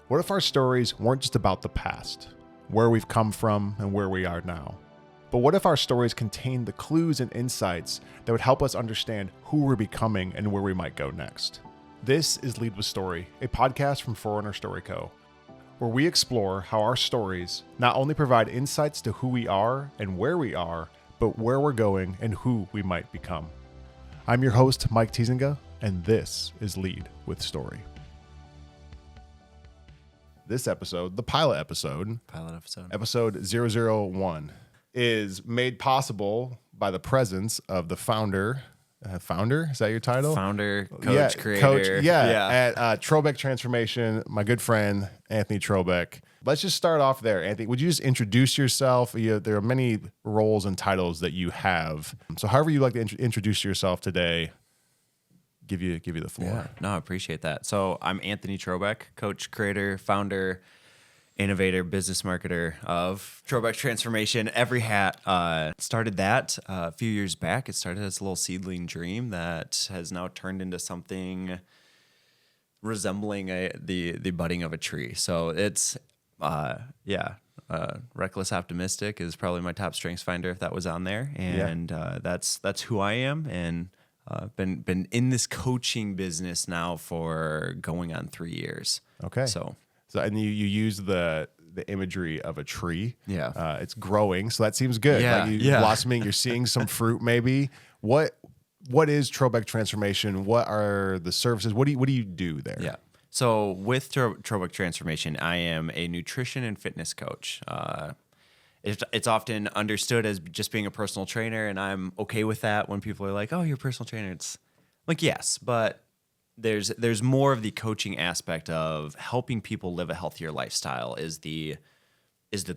What if our stories weren't just about the past, where we've come from and where we are now? But what if our stories contained the clues and insights that would help us understand who we're becoming and where we might go next? This is Lead with Story, a podcast from Forerunner Story Co, where we explore how our stories not only provide insights to who we are and where we are, but where we're going and who we might become. I'm your host, Mike Tiesinga, and this is Lead with Story. This episode, the pilot episode, episode 001, is made possible by the presence of the founder. Founder? Is that your title? Founder, coach, creator. At Trobeck Transformation, my good friend, Anthony Trobeck. Let's just start off there, Anthony. Would you just introduce yourself? There are many roles and titles that you have. So however you like to introduce yourself today, give you the floor. Yeah, no, I appreciate that. So I'm Anthony Trobeck, coach, creator, founder, innovator, business marketer of Trobeck Transformation. Every hat. Started that a few years back. It started as a little seedling dream that has now turned into something resembling the budding of a tree. So it's reckless optimistic is probably my top strengths finder if that was on there, and that's who I am. And been in this coaching business now for going on 3 years. Okay. So and you use the imagery of a tree. Yeah. It's growing, so that seems good. Yeah. Like blossoming, you're seeing some fruit maybe. What is Trobeck Transformation? What are the services? What do you do there? Yeah. So with Trobeck Transformation, I am a nutrition and fitness coach. It's often understood as just being a personal trainer, and I'm okay with that when people are like, "Oh, you're a personal trainer." It's like, yes, but there's more of the coaching aspect of helping people live a healthier lifestyle is the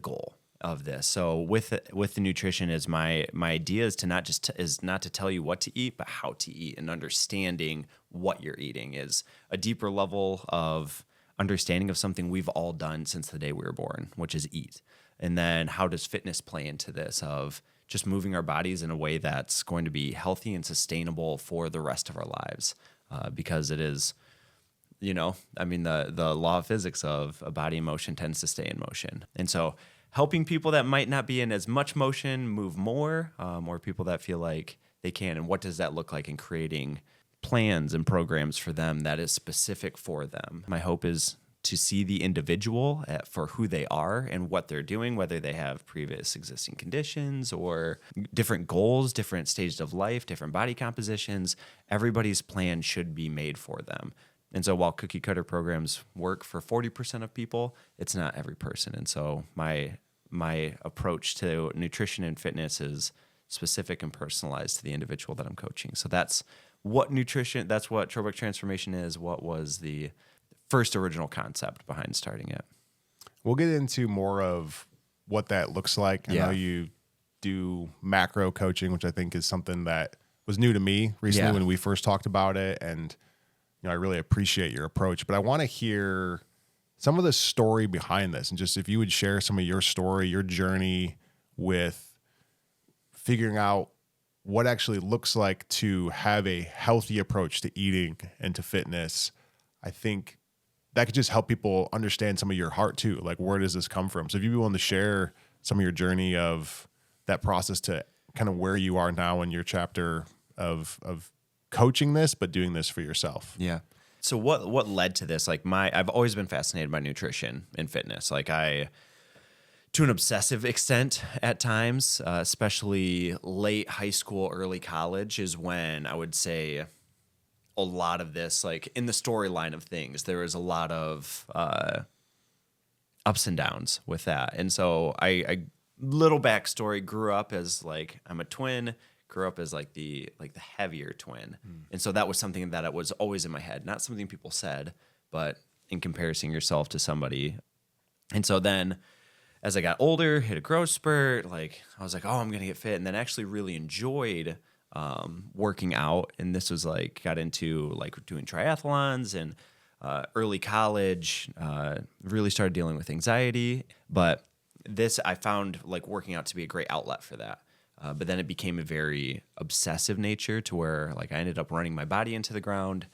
goal of this. So with the nutrition is my idea is to not to tell you what to eat, but how to eat, and understanding what you're eating is a deeper level of understanding of something we've all done since the day we were born, which is eat. And then how does fitness play into this of just moving our bodies in a way that's going to be healthy and sustainable for the rest of our lives? Because it is, the law of physics of a body in motion tends to stay in motion. And so helping people that might not be in as much motion move more, or people that feel like they can. And what does that look like in creating plans and programs for them that is specific for them? My hope is to see the individual for who they are and what they're doing, whether they have previous existing conditions or different goals, different stages of life, different body compositions. Everybody's plan should be made for them. And so while cookie cutter programs work for 40% of people, it's not every person. And so my approach to nutrition and fitness is specific and personalized to the individual that I'm coaching. So that's what Trobeck Transformation is. What was the first original concept behind starting it. We'll get into more of what that looks like. I know you do macro coaching, which I think is something that was new to me recently when we first talked about it. And I really appreciate your approach. But I want to hear some of the story behind this. And just if you would share some of your story, your journey with figuring out what actually looks like to have a healthy approach to eating and to fitness. I think that could just help people understand some of your heart too. Like, where does this come from? So if you'd be willing to share some of your journey of that process to kind of where you are now in your chapter of coaching this, but doing this for yourself. Yeah. So what led to this? Like I've always been fascinated by nutrition and fitness. Like to an obsessive extent at times, especially late high school, early college is when I would say a lot of this, like in the storyline of things, there was a lot of ups and downs with that. And so I little backstory, grew up as like, I'm a twin, grew up as like the heavier twin. And so that was something that it was always in my head, not something people said, but in comparison yourself to somebody. And so then as I got older, hit a growth spurt, like I was like, oh, I'm going to get fit. And then actually really enjoyed working out. And this was like, got into like doing triathlons and early college, really started dealing with anxiety. But this, I found like working out to be a great outlet for that. But then it became a very obsessive nature to where like I ended up running my body into the ground,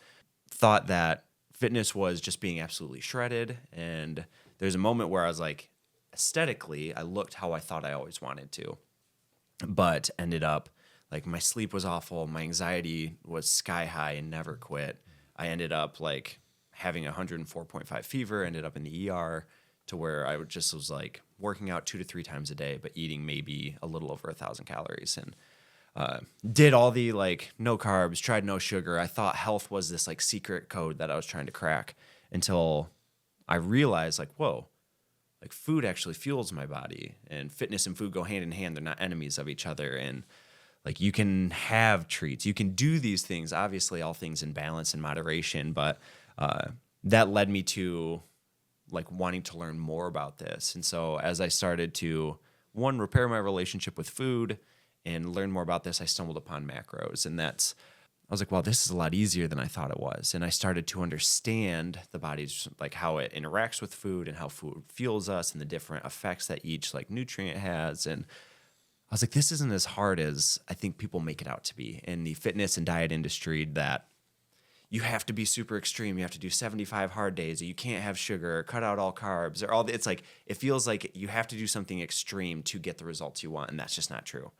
thought that fitness was just being absolutely shredded. And there's a moment where I was like, aesthetically, I looked how I thought I always wanted to, but ended up like my sleep was awful. My anxiety was sky high and never quit. I ended up like having 104.5 fever, ended up in the ER to where I just was like working out 2 to 3 times a day, but eating maybe a little over 1,000 calories. And did all the like no carbs, tried no sugar. I thought health was this like secret code that I was trying to crack until I realized like, whoa, like food actually fuels my body, and fitness and food go hand in hand. They're not enemies of each other. And like you can have treats, you can do these things, obviously all things in balance and moderation. But that led me to like wanting to learn more about this. And so as I started to repair my relationship with food and learn more about this, I stumbled upon macros. And I was like, wow, this is a lot easier than I thought it was. And I started to understand the body's like how it interacts with food and how food fuels us and the different effects that each like nutrient has. And I was like, this isn't as hard as I think people make it out to be in the fitness and diet industry, that you have to be super extreme. You have to do 75 hard days, or you can't have sugar, or cut out all carbs, or it's like, it feels like you have to do something extreme to get the results you want. And that's just not true.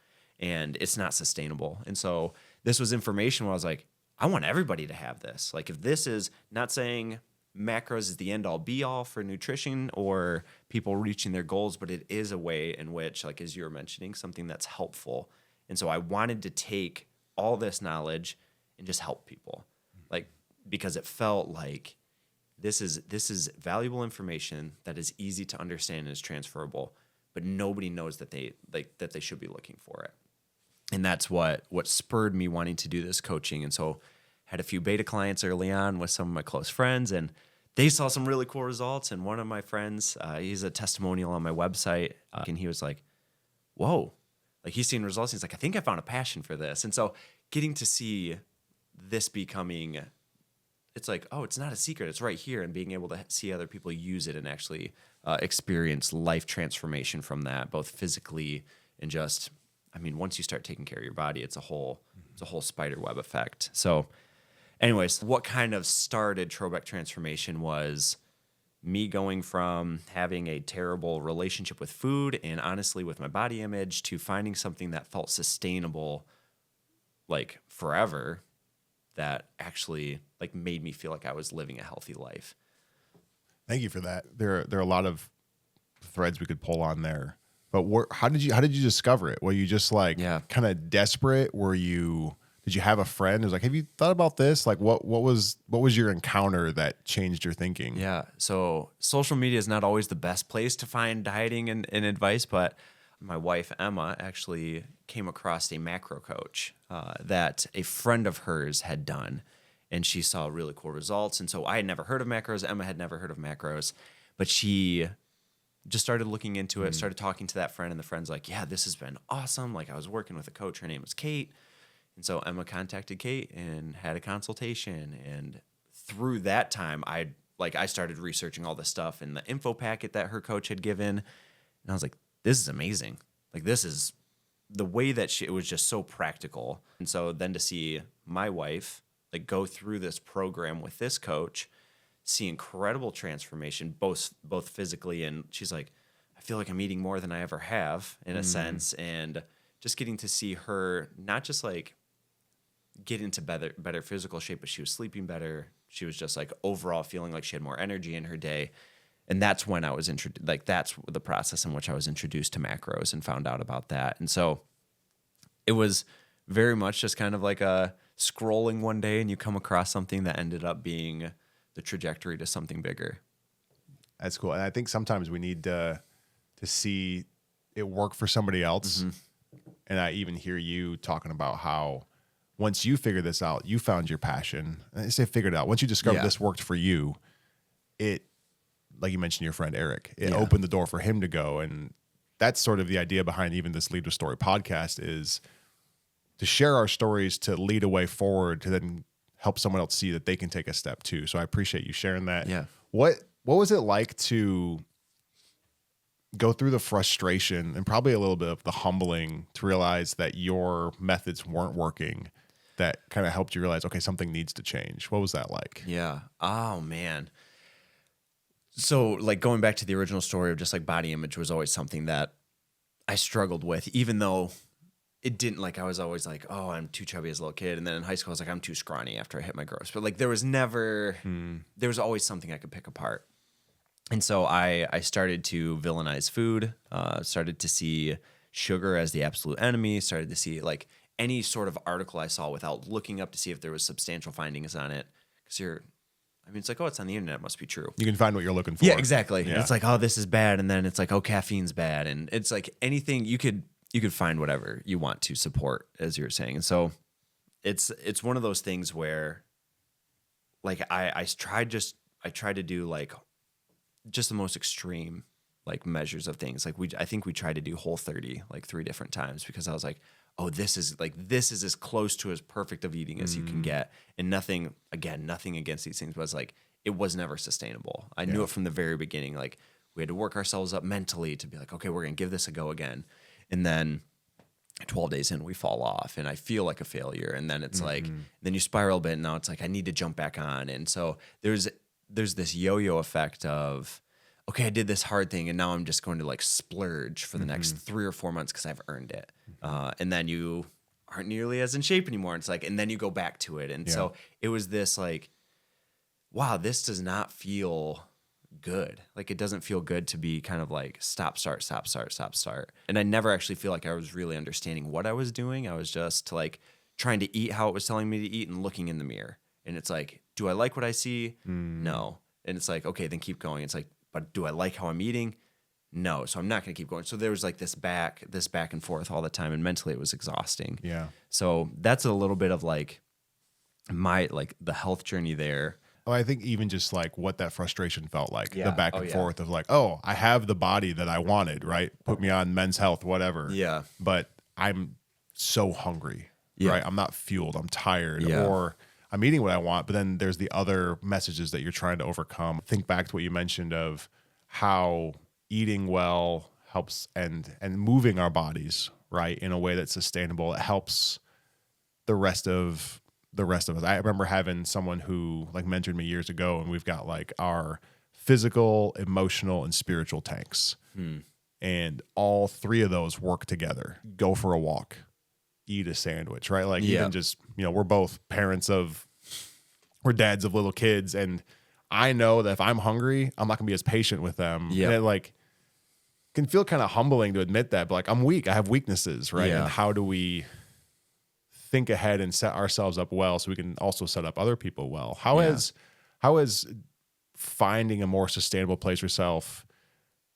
And it's not sustainable. And so this was information where I was like, I want everybody to have this. Like if this is not saying macros is the end all be all for nutrition or people reaching their goals, but it is a way in which, like, as you were mentioning, something that's helpful. And so I wanted to take all this knowledge and just help people, like, because it felt like this is valuable information that is easy to understand and is transferable, but nobody knows that they should be looking for it. And that's what spurred me wanting to do this coaching. And so had a few beta clients early on with some of my close friends, and they saw some really cool results. And one of my friends, he's a testimonial on my website, and he was like, whoa, like he's seen results. He's like, I think I found a passion for this. And so getting to see this becoming, it's like, oh, it's not a secret. It's right here. And being able to see other people use it and actually experience life transformation from that, both physically and just, I mean, once you start taking care of your body, it's a whole spider web effect. So anyways, what kind of started Trobeck transformation was me going from having a terrible relationship with food and honestly with my body image to finding something that felt sustainable like forever, that actually like made me feel like I was living a healthy life. Thank you for that. There are a lot of threads we could pull on there. But how did you discover it? Were you just like kind of desperate? Did you have a friend who was like, have you thought about this? Like what was your encounter that changed your thinking? Yeah. So social media is not always the best place to find dieting and advice, but my wife, Emma, actually came across a macro coach that a friend of hers had done, and she saw really cool results. And so I had never heard of macros. Emma had never heard of macros, but she just started looking into it, started talking to that friend, and the friend's like, yeah, this has been awesome. Like I was working with a coach, her name was Kate. And so Emma contacted Kate and had a consultation. And through that time, I started researching all this stuff in the info packet that her coach had given. And I was like, this is amazing. Like this is the way that it was just so practical. And so then to see my wife like go through this program with this coach, see incredible transformation, both physically, and she's like, I feel like I'm eating more than I ever have in a sense. And just getting to see her not just like get into better physical shape, but she was sleeping better. She was just like overall feeling like she had more energy in her day. And that's when I was introduced, like that's the process in which I was introduced to macros and found out about that. And so it was very much just kind of like a scrolling one day and you come across something that ended up being the trajectory to something bigger. That's cool. And I think sometimes we need to see it work for somebody else. And I even hear you talking about how once you figure this out, you found your passion. And I say figured out. Once you discovered this worked for you, it, like you mentioned your friend Eric, it opened the door for him to go. And that's sort of the idea behind even this Lead with Story podcast, is to share our stories, to lead a way forward, to then help someone else see that they can take a step too. So I appreciate you sharing that. Yeah. What was it like to go through the frustration and probably a little bit of the humbling to realize that your methods weren't working that kind of helped you realize, okay, something needs to change? What was that like? Yeah. Oh man. So like going back to the original story of just like body image was always something that I struggled with, even though it didn't, like I was always like, oh, I'm too chubby as a little kid. And then in high school, I was like, I'm too scrawny after I hit my gross. But like there was always something I could pick apart. And so I started to villainize food, started to see sugar as the absolute enemy, started to see like any sort of article I saw without looking up to see if there was substantial findings on it. Because it's like, oh, it's on the internet, it must be true. You can find what you're looking for. Yeah, exactly. Yeah. And it's like, oh, this is bad. And then it's like, oh, caffeine's bad. And it's like anything you could find whatever you want to support, as you were saying. And so it's one of those things where like I tried to do like just the most extreme like measures of things. Like I think we tried to do Whole30 like 3 different times because I was like, oh, this is as close to as perfect of eating as you can get. And nothing against these things, but it's like, it was never sustainable. I knew it from the very beginning. Like we had to work ourselves up mentally to be like, okay, we're going to give this a go again. And then 12 days in, we fall off and I feel like a failure. And then it's like, then you spiral a bit. And now it's like, I need to jump back on. And so there's this yo-yo effect of, okay, I did this hard thing and now I'm just going to like splurge for the next 3 or 4 months because I've earned it. And then you aren't nearly as in shape anymore. It's like, and then you go back to it. And so it was this like, wow, this does not feel good. Like it doesn't feel good to be kind of like stop, start. And I never actually feel like I was really understanding what I was doing. I was just like trying to eat how it was telling me to eat and looking in the mirror. And it's like, do I like what I see? No. And it's like, okay, then keep going. It's like, but do I like how I'm eating? No. So I'm not going to keep going. So there was like this back and forth all the time. And mentally it was exhausting. Yeah. So that's a little bit of like the health journey there. Oh, I think even just like what that frustration felt like, Yeah. the back and forth of like, oh, I have the body that I wanted, right? Put me on Men's Health, whatever. Yeah. But I'm so hungry, right? I'm not fueled. I'm tired, Yeah. or I'm eating what I want. But then there's the other messages that you're trying to overcome. Think back to what you mentioned of how eating well helps and moving our bodies, right, in a way that's sustainable. It helps the rest of us. I remember having someone who like mentored me years ago, and we've got like our physical, emotional, and spiritual tanks. And all 3 of those work together. Go for a walk, eat a sandwich, right? Like even just, we're both we're dads of little kids. And I know that if I'm hungry, I'm not gonna be as patient with them. And it like can feel kind of humbling to admit that, but like I'm weak. I have weaknesses, right? And how do we think ahead and set ourselves up well so we can also set up other people well? How has finding a more sustainable place for yourself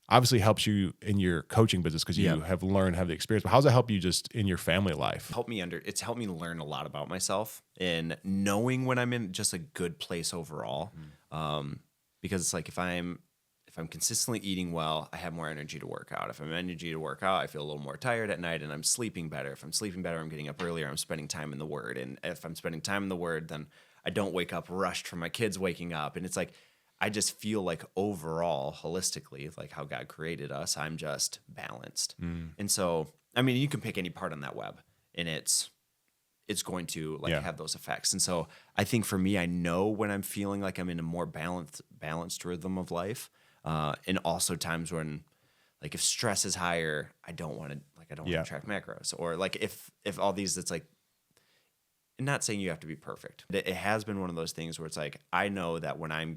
obviously helps you in your coaching business because you have learned, have the experience, but how does it help you just in your family life? It's helped me learn a lot about myself and knowing when I'm in just a good place overall. Because it's like if I'm consistently eating well, I have more energy to work out. If I'm energy to work out, I feel a little more tired at night and I'm sleeping better. If I'm sleeping better, I'm getting up earlier. I'm spending time in the Word. And if I'm spending time in the Word, then I don't wake up rushed from my kids waking up. And it's like, I just feel like overall, holistically, like how God created us, I'm just balanced. And so, I mean, you can pick any part on that web and it's going to like have those effects. And so I think for me, I know when I'm feeling like I'm in a more balanced rhythm of life. And also times when like if stress is higher, I don't want to track macros, or like if all these, it's like, I'm not saying you have to be perfect. It has been one of those things where it's like, I know that when I'm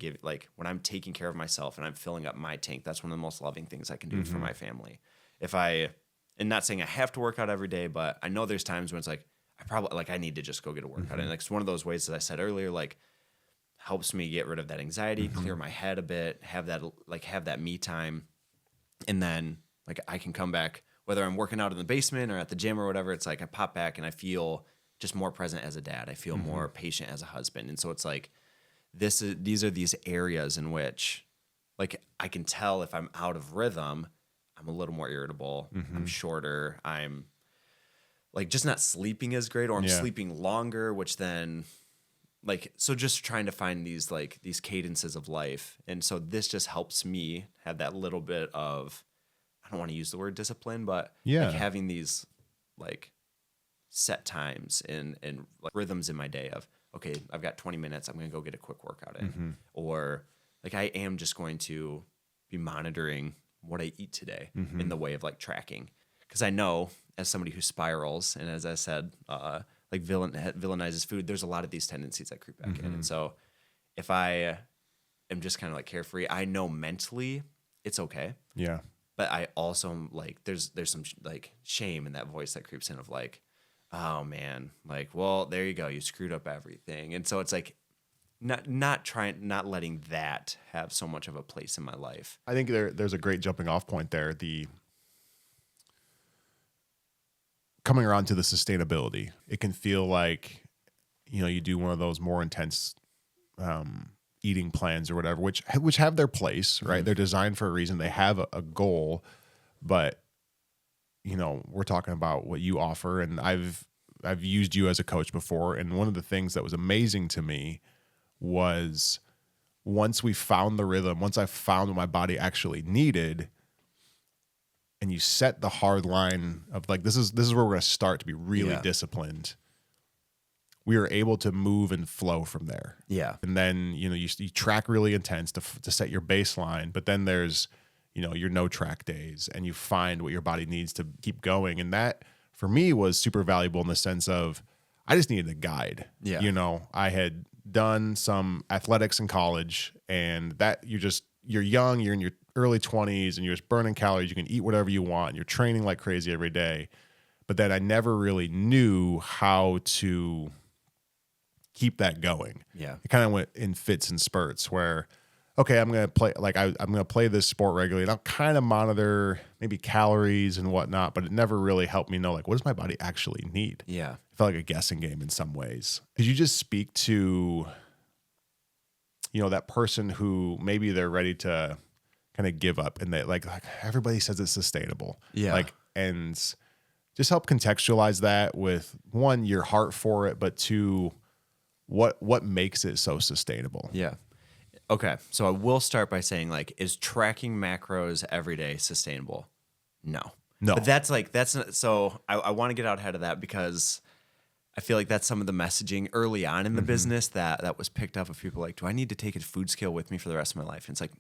when I'm taking care of myself and I'm filling up my tank, that's one of the most loving things I can do for my family. And not saying I have to work out every day, but I know there's times when it's like, I need to just go get a workout. And like, it's one of those ways that I said earlier, like helps me get rid of that anxiety, clear my head a bit, have that me time. And then like I can come back, whether I'm working out in the basement or at the gym or whatever, it's like I pop back and I feel just more present as a dad. I feel more patient as a husband. And so it's like, these are these areas in which like I can tell if I'm out of rhythm, I'm a little more irritable. I'm shorter. I'm like just not sleeping as great, or I'm sleeping longer, which then like, so just trying to find these cadences of life. And so this just helps me have that little bit of, I don't want to use the word discipline, but like having these like set times and like rhythms in my day of, okay, I've got 20 minutes. I'm going to go get a quick workout in. Or like I am just going to be monitoring what I eat today in the way of like tracking. Because I know as somebody who spirals, and as I said, like villainizes food, there's a lot of these tendencies that creep back in. And so if I am just kind of like carefree, I know mentally it's okay. Yeah. But I also am like, there's some like shame in that voice that creeps in of like, oh man, like, well, there you go. You screwed up everything. And so it's like not letting that have so much of a place in my life. I think there's a great jumping off point there. Coming around to the sustainability, it can feel like, you do one of those more intense eating plans or whatever, which have their place, right? They're designed for a reason. They have a goal, but we're talking about what you offer, and I've used you as a coach before. And one of the things that was amazing to me was once we found the rhythm, once I found what my body actually needed, and you set the hard line of like, this is where we're going to start to be really disciplined. We were able to move and flow from there. Yeah. And then, you track really intense to set your baseline, but then there's, your no track days, and you find what your body needs to keep going. And that for me was super valuable in the sense of I just needed a guide. Yeah. I had done some athletics in college, and that you're young, you're in your early 20s, and you're just burning calories. You can eat whatever you want, and you're training like crazy every day. But then I never really knew how to keep that going. Yeah. It kind of went in fits and spurts where, okay, I'm going to play, like I'm going to play this sport regularly, and I'll kind of monitor maybe calories and whatnot, but it never really helped me know, like, what does my body actually need? Yeah. It felt like a guessing game in some ways. Could you just speak to, that person who maybe they're ready to kind of give up, and they like everybody says it's sustainable. Yeah. And just help contextualize that with, one, your heart for it, but two, what makes it so sustainable? Yeah. Okay. So I will start by saying, like, is tracking macros every day sustainable? No. But that's not, so I want to get out ahead of that because I feel like that's some of the messaging early on in the business that was picked up of people like, do I need to take a food scale with me for the rest of my life? And it's like,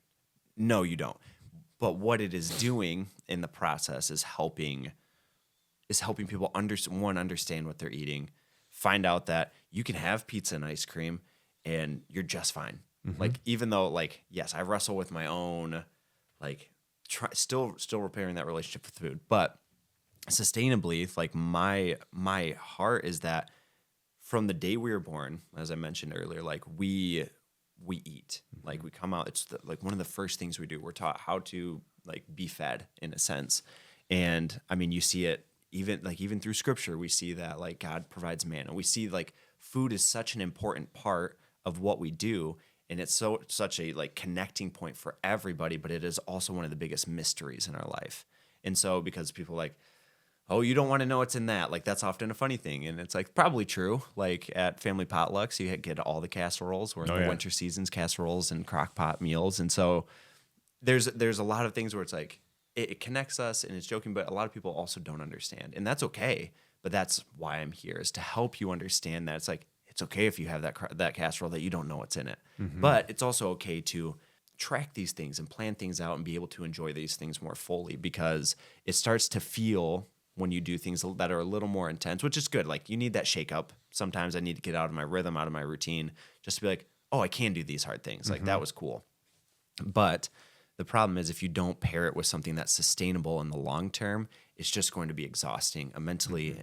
no, you don't. But what it is doing in the process is helping people understand what they're eating, find out that you can have pizza and ice cream and you're just fine. Like, even though, like, yes, I wrestle with my own, like, still repairing that relationship with food, but sustainably, like, my heart is that from the day we were born, as I mentioned earlier, like, we eat, like, we come out, it's like one of the first things we do. We're taught how to, like, be fed in a sense. And I mean, you see it even through scripture, we see that, like, God provides manna. We see, like, food is such an important part of what we do. And it's such a, like, connecting point for everybody, but it is also one of the biggest mysteries in our life. And so because people are like, oh, you don't want to know what's in that. Like, that's often a funny thing. And it's, like, probably true. Like, at family potlucks, you get all the casseroles, where in the winter seasons, casseroles and crock pot meals. And so there's a lot of things where it's like, it connects us and it's joking, but a lot of people also don't understand. And that's okay. But that's why I'm here, is to help you understand that it's like, it's okay if you have that casserole that you don't know what's in it. But it's also okay to track these things and plan things out and be able to enjoy these things more fully, because it starts to feel, when you do things that are a little more intense, which is good. Like, you need that shake up. Sometimes I need to get out of my rhythm, out of my routine, just to be like, oh, I can do these hard things. Like, that was cool. But the problem is, if you don't pair it with something that's sustainable in the long term, it's just going to be exhausting mentally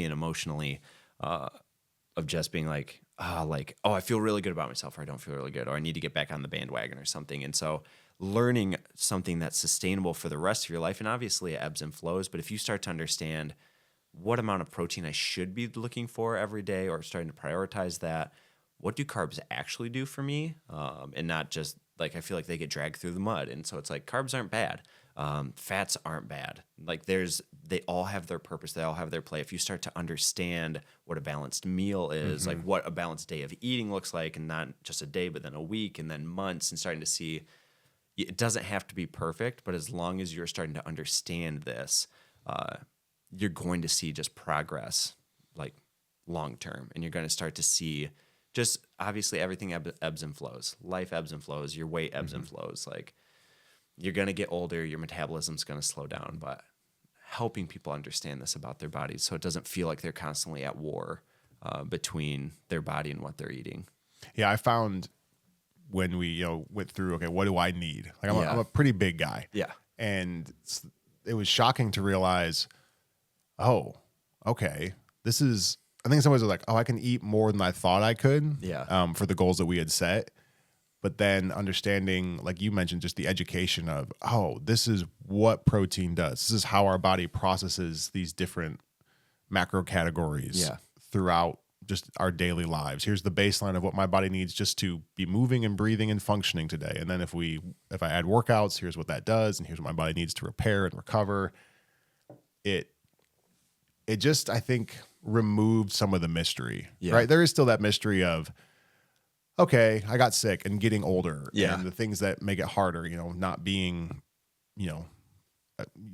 and emotionally, of just being like, oh, I feel really good about myself, or I don't feel really good, or I need to get back on the bandwagon or something. And so learning something that's sustainable for the rest of your life, and obviously it ebbs and flows, but if you start to understand what amount of protein I should be looking for every day, or starting to prioritize that, what do carbs actually do for me? And not just, like, I feel like they get dragged through the mud. And so it's like, carbs aren't bad. Fats aren't bad. Like, they all have their purpose. They all have their play. If you start to understand what a balanced meal is, like what a balanced day of eating looks like, and not just a day, but then a week and then months, and starting to see it doesn't have to be perfect, but as long as you're starting to understand this, you're going to see just progress like long term, and you're going to start to see just obviously everything ebbs and flows. Life ebbs and flows. Your weight ebbs and flows. Like you're going to get older, your metabolism's going to slow down, but helping people understand this about their bodies so it doesn't feel like they're constantly at war between their body and what they're eating. Yeah, I found when we went through, okay, what do I need? Like I'm a pretty big guy. Yeah. And it was shocking to realize, oh, okay, this is, I think some ways I was like, oh, I can eat more than I thought I could for the goals that we had set. But then understanding, like you mentioned, just the education of, oh, this is what protein does. This is how our body processes these different macro categories throughout just our daily lives. Here's the baseline of what my body needs just to be moving and breathing and functioning today. And then if I add workouts, here's what that does, and here's what my body needs to repair and recover. It just, I think, removed some of the mystery, right? There is still that mystery of, okay, I got sick and getting older and the things that make it harder, not being,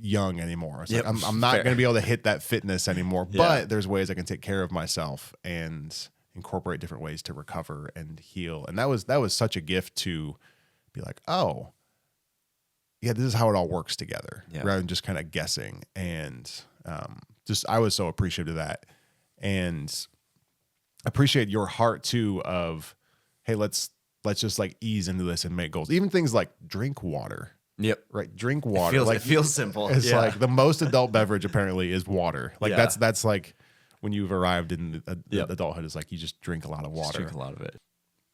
young anymore. It's like, I'm not going to be able to hit that fitness anymore, but there's ways I can take care of myself and incorporate different ways to recover and heal. And that was such a gift to be like, oh, yeah, this is how it all works together rather than just kind of guessing. And I was so appreciative of that, and appreciate your heart too of, hey, let's just like ease into this and make goals. Even things like drink water. Yep. Right. Drink water. It feels simple. It's like the most adult beverage apparently is water. Like that's like when you've arrived in adulthood, is like you just drink a lot of water. Just drink a lot of it.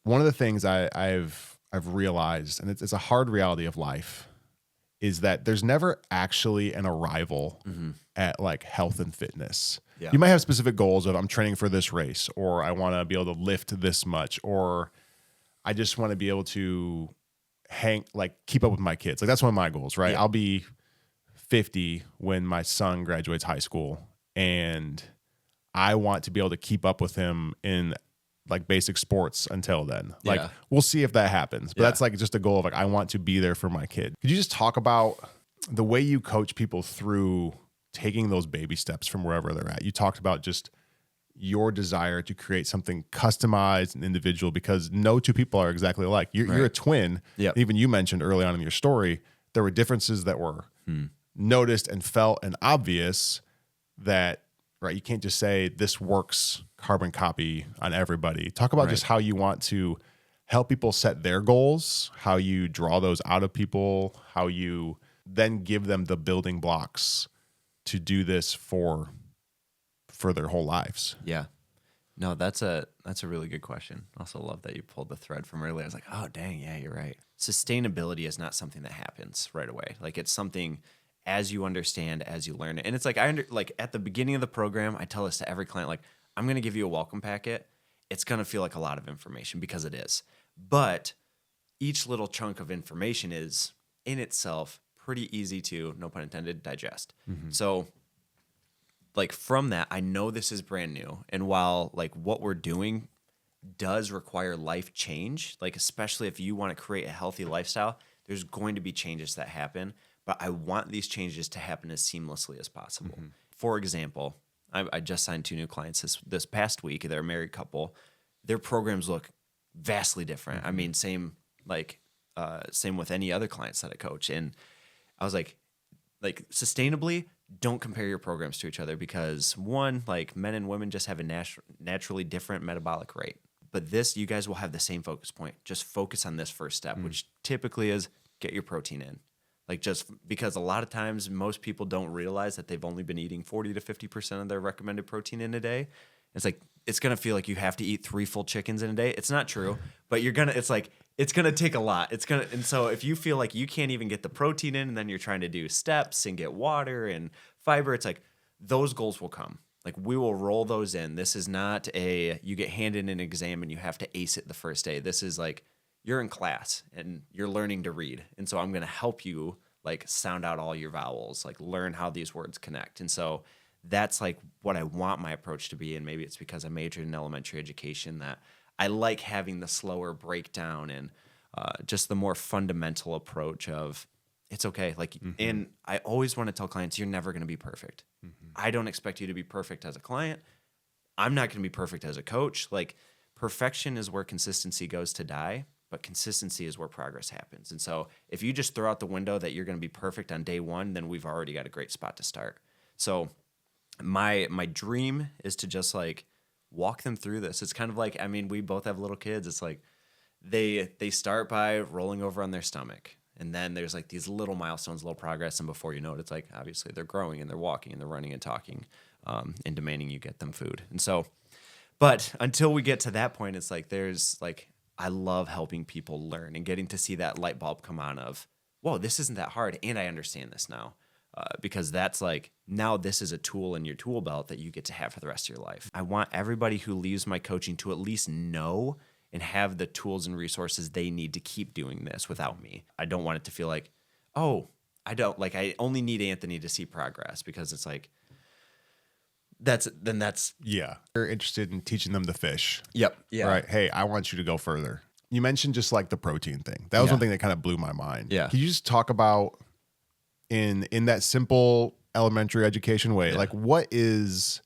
One of the things I've realized, and it's a hard reality of life, is that there's never actually an arrival at like health and fitness. Yeah. You might have specific goals of, I'm training for this race, or I want to be able to lift this much, or I just want to be able to keep up with my kids. Like that's one of my goals, right? Yeah. I'll be 50 when my son graduates high school, and I want to be able to keep up with him in like basic sports until then. Like we'll see if that happens, but that's like just a goal of like, I want to be there for my kid. Could you just talk about the way you coach people through taking those baby steps from wherever they're at? You talked about just your desire to create something customized and individual, because no two people are exactly alike. You're a twin. Yep. Even you mentioned early on in your story, there were differences that were noticed and felt and obvious that, right, you can't just say this works carbon copy on everybody. Talk about just how you want to help people set their goals, how you draw those out of people, how you then give them the building blocks to do this for their whole lives. Yeah. No, that's a really good question. Also love that you pulled the thread from earlier. I was like, oh, dang, yeah, you're right. Sustainability is not something that happens right away. Like it's something as you understand, as you learn it. And it's like, like at the beginning of the program, I tell this to every client, like, I'm going to give you a welcome packet. It's going to feel like a lot of information because it is. But each little chunk of information is in itself pretty easy to, no pun intended, digest. So like from that, I know this is brand new. And while like what we're doing does require life change, like especially if you want to create a healthy lifestyle, there's going to be changes that happen. But I want these changes to happen as seamlessly as possible. For example, I just signed 2 new clients this past week. They're a married couple. Their programs look vastly different. I mean, same with any other clients that I coach. And I was like sustainably, don't compare your programs to each other, because one, like men and women just have a naturally different metabolic rate. But this, you guys will have the same focus point. Just focus on this first step, which typically is get your protein in. Like just because a lot of times most people don't realize that they've only been eating 40 to 50% of their recommended protein in a day. It's like, it's going to feel like you have to eat 3 full chickens in a day. It's not true, but it's going to take a lot. And so if you feel like you can't even get the protein in, and then you're trying to do steps and get water and fiber, it's like those goals will come. Like we will roll those in. This is not you get handed an exam and you have to ace it the first day. This is like, you're in class and you're learning to read. And so I'm going to help you like sound out all your vowels, like learn how these words connect. And so that's like what I want my approach to be. And maybe it's because I majored in elementary education that I like having the slower breakdown and just the more fundamental approach of it's okay. Like, and I always want to tell clients, you're never going to be perfect. I don't expect you to be perfect as a client. I'm not going to be perfect as a coach. Like perfection is where consistency goes to die, but consistency is where progress happens. And so if you just throw out the window that you're going to be perfect on day one, then we've already got a great spot to start. So my dream is to just like walk them through this. It's kind of like, I mean, we both have little kids. It's like they start by rolling over on their stomach. And then there's like these little milestones, little progress. And before you know it, it's like, obviously they're growing and they're walking and they're running and talking, and demanding you get them food. And so, but until we get to that point, it's like, there's like, I love helping people learn and getting to see that light bulb come on of, whoa, this isn't that hard. And I understand this now. Because that's like, now this is a tool in your tool belt that you get to have for the rest of your life. I want everybody who leaves my coaching to at least know and have the tools and resources they need to keep doing this without me. I don't want it to feel like, oh, I only need Anthony to see progress, because it's like, that's. Yeah. You're interested in teaching them to fish. Yep. Yeah. Right. Hey, I want you to go further. You mentioned just like the protein thing. That was one thing that kind of blew my mind. Yeah. Can you just talk about in that simple elementary education way, like what is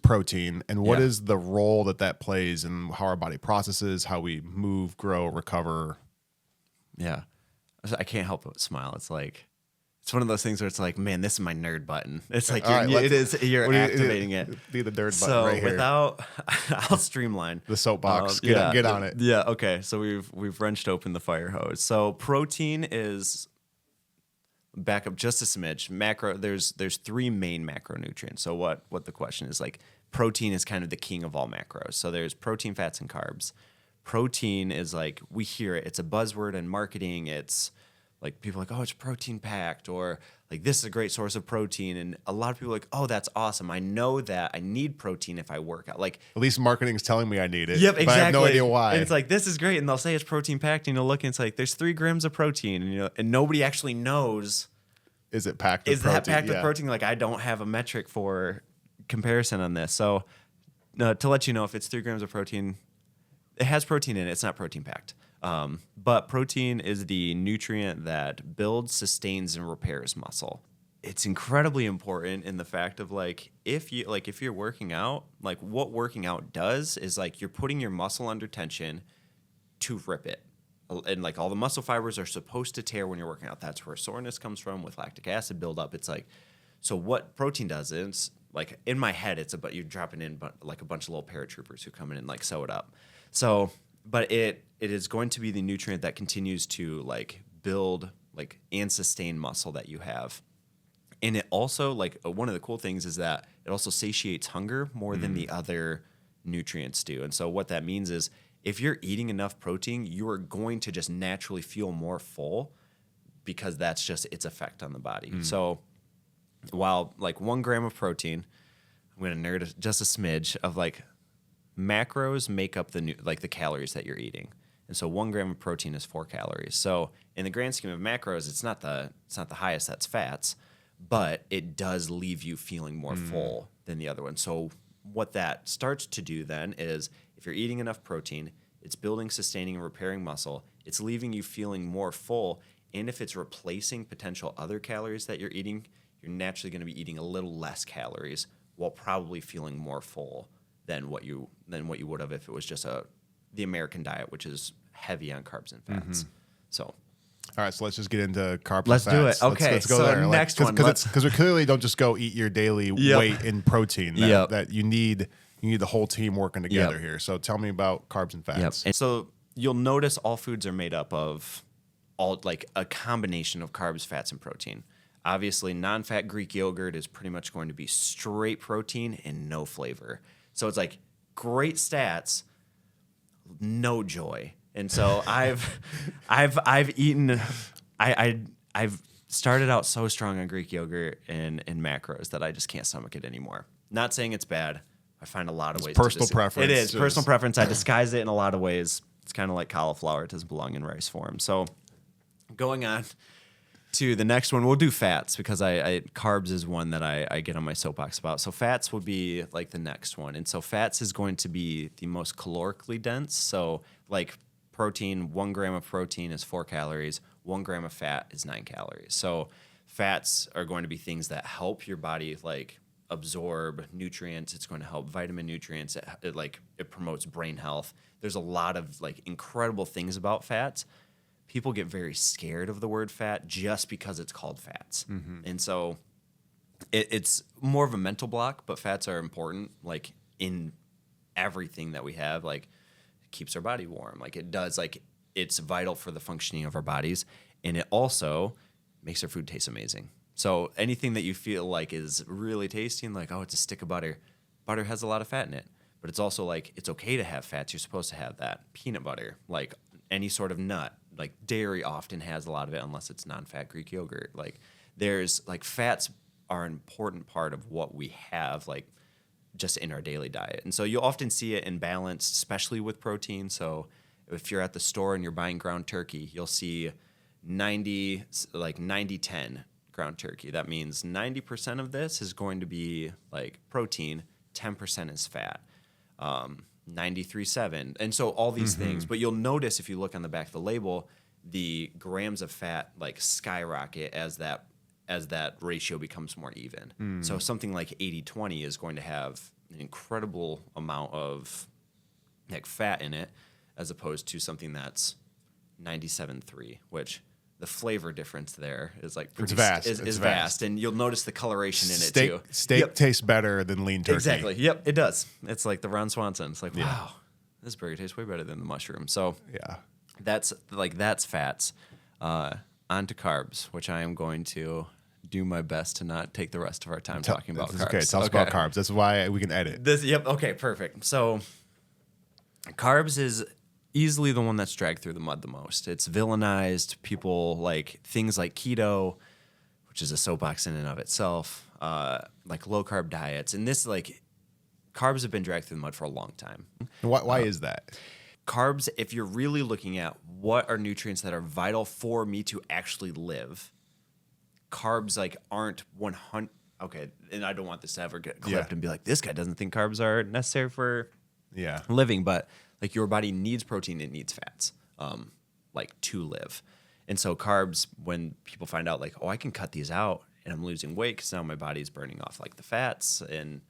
protein and what is the role that plays in how our body processes, how we move, grow, recover? Yeah. I can't help but smile. It's like, it's one of those things where it's like, man, this is my nerd button. It's like, you're activating it. Be the nerd button right here. I'll streamline. The soapbox. Get on it. Yeah. Okay. So we've wrenched open the fire hose. So protein is, back up just a smidge, macro. There's three main macronutrients. So what the question is, like, protein is kind of the king of all macros. So there's protein, fats, and carbs. Protein is like, we hear it. It's a buzzword in marketing. It's like people are like, oh, it's protein packed, or like this is a great source of protein. And a lot of people are like, oh, that's awesome. I know that I need protein if I work out. Like, at least marketing's telling me I need it. Yep, exactly. But I have no idea why. And it's like, this is great. And they'll say it's protein packed, and you'll look and it's like, there's 3 grams of protein, and and nobody actually knows. Is it packed with protein? Is that packed with protein? Like, I don't have a metric for comparison on this. So to let you know, if it's 3 grams of protein, it has protein in it. It's not protein packed. But protein is the nutrient that builds, sustains, and repairs muscle. It's incredibly important in the fact of if you're working out, like what working out does is like you're putting your muscle under tension to rip it. And like all the muscle fibers are supposed to tear when you're working out. That's where soreness comes from with lactic acid buildup. It's like, so what protein does is like in my head, it's about you're dropping in like a bunch of little paratroopers who come in and like sew it up. So, but it is going to be the nutrient that continues to like build like and sustain muscle that you have. And it also like one of the cool things is that it also satiates hunger more than the other nutrients do. And so what that means is if you're eating enough protein, you are going to just naturally feel more full because that's just its effect on the body. So while like 1 gram of protein, I'm going to nerd just a smidge of like macros make up the calories that you're eating. And so 1 gram of protein is 4 calories. So in the grand scheme of macros, it's not the highest, that's fats, but it does leave you feeling more full than the other one. So what that starts to do then is if you're eating enough protein, it's building, sustaining, and repairing muscle. It's leaving you feeling more full. And if it's replacing potential other calories that you're eating, you're naturally going to be eating a little less calories while probably feeling more full than what you would have if it was just the American diet, which is heavy on carbs and fats. So, all right, so let's just get into carbs. Let's and fats. do it. Okay, let's go so there. next one, because we clearly don't just go eat your daily weight in protein. That you need the whole team working together here. So tell me about carbs and fats. And so you'll notice all foods are made up of all like a combination of carbs, fats, and protein. Obviously, non-fat Greek yogurt is pretty much going to be straight protein and no flavor. So it's like great stats, no joy. And so I've eaten. I've started out so strong on Greek yogurt and macros that I just can't stomach it anymore. Not saying it's bad. I find a lot of ways. Personal preference. It is personal preference. I disguise it in a lot of ways. It's kind of like cauliflower. It doesn't belong in rice form. So going on to the next one, we'll do fats because carbs is one that I get on my soapbox about. So fats would be like the next one. And so fats is going to be the most calorically dense. So like protein, 1 gram of protein is 4 calories. 1 gram of fat is 9 calories. So fats are going to be things that help your body like absorb nutrients. It's going to help vitamin nutrients. It promotes brain health. There's a lot of like incredible things about fats. People get very scared of the word fat just because it's called fats. And so it's more of a mental block, but fats are important, like in everything that we have. Like it keeps our body warm. Like it does, like it's vital for the functioning of our bodies. And it also makes our food taste amazing. So anything that you feel like is really tasty and like, oh, it's a stick of butter. Butter has a lot of fat in it. But it's also like, it's okay to have fats. You're supposed to have that. Peanut butter, like any sort of nut, like dairy often has a lot of it unless it's non-fat Greek yogurt. Like there's like fats are an important part of what we have, like just in our daily diet. And so you'll often see it in balance, especially with protein. So if you're at the store and you're buying ground turkey, you'll see 90-10 ground turkey. That means 90% of this is going to be like protein, 10% is fat, 93-7. And so all these things. But you'll notice if you look on the back of the label, the grams of fat like skyrocket as that ratio becomes more even. So something like 80-20 is going to have an incredible amount of like fat in it as opposed to something that's 97-3, which the flavor difference there is like pretty it's vast. And you'll notice the coloration in it too. Steak tastes better than lean turkey. Exactly. Yep, it does. It's like the Ron Swanson. It's like, wow, this burger tastes way better than the mushroom. So that's fats. On to carbs, which I am going to do my best to not take the rest of our time talking about carbs. Okay, tell us about carbs. That's why we can edit. Okay, perfect. So carbs is easily the one that's dragged through the mud the most. It's villainized. People like things like keto, which is a soapbox in and of itself, like low carb diets. And this, like, carbs have been dragged through the mud for a long time. Why is that? Carbs, if you're really looking at what are nutrients that are vital for me to actually live, carbs like aren't 100. Okay, and I don't want this to ever get clipped and be like, this guy doesn't think carbs are necessary for living, but like your body needs protein, it needs fats, like to live. And so carbs, when people find out like, oh, I can cut these out and I'm losing weight because now my body's burning off like the fats. And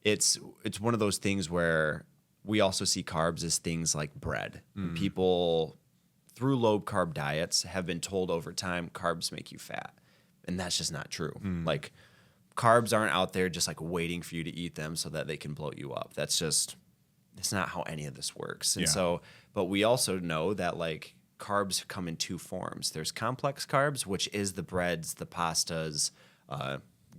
it's one of those things where we also see carbs as things like bread. And people through low carb diets have been told over time carbs make you fat. And that's just not true. Like carbs aren't out there just like waiting for you to eat them so that they can bloat you up. It's not how any of this works. And so, but we also know that like carbs come in two forms. There's complex carbs, which is the breads, the pastas,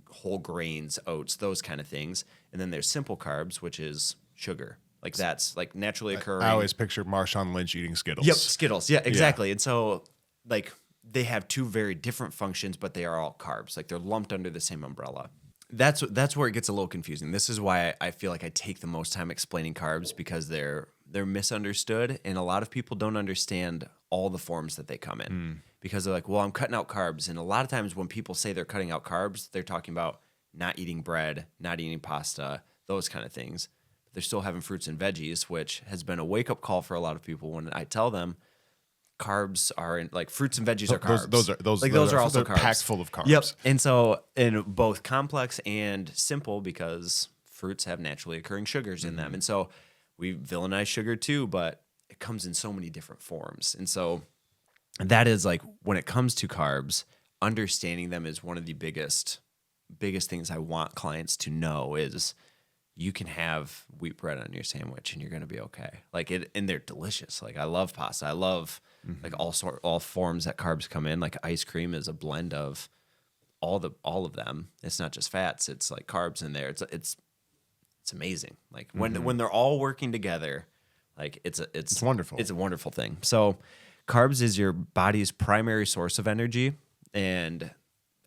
whole grains, oats, those kind of things. And then there's simple carbs, which is sugar. Like that's like naturally occurring. I always picture Marshawn Lynch eating Skittles. Yep, Skittles. Yeah, exactly. Yeah. And so like they have two very different functions, but they are all carbs. Like they're lumped under the same umbrella. That's where it gets a little confusing. This is why I feel like I take the most time explaining carbs because they're misunderstood, and a lot of people don't understand all the forms that they come in because they're like, well, I'm cutting out carbs. And a lot of times when people say they're cutting out carbs, they're talking about not eating bread, not eating pasta, those kind of things. But they're still having fruits and veggies, which has been a wake-up call for a lot of people when I tell them carbs are like fruits and veggies are carbs. Those are also carbs. Packed full of carbs. Yep. And so in both complex and simple, because fruits have naturally occurring sugars in them. And so we villainize sugar too, but it comes in so many different forms. And so that is like when it comes to carbs, understanding them is one of the biggest things I want clients to know is you can have wheat bread on your sandwich and you're going to be okay. Like it, and they're delicious. Like I love pasta. I love like all forms that carbs come in. Like ice cream is a blend of all of them. It's not just fats. It's like carbs in there. It's amazing. Like when they're all working together, like it's wonderful. It's a wonderful thing. So carbs is your body's primary source of energy, and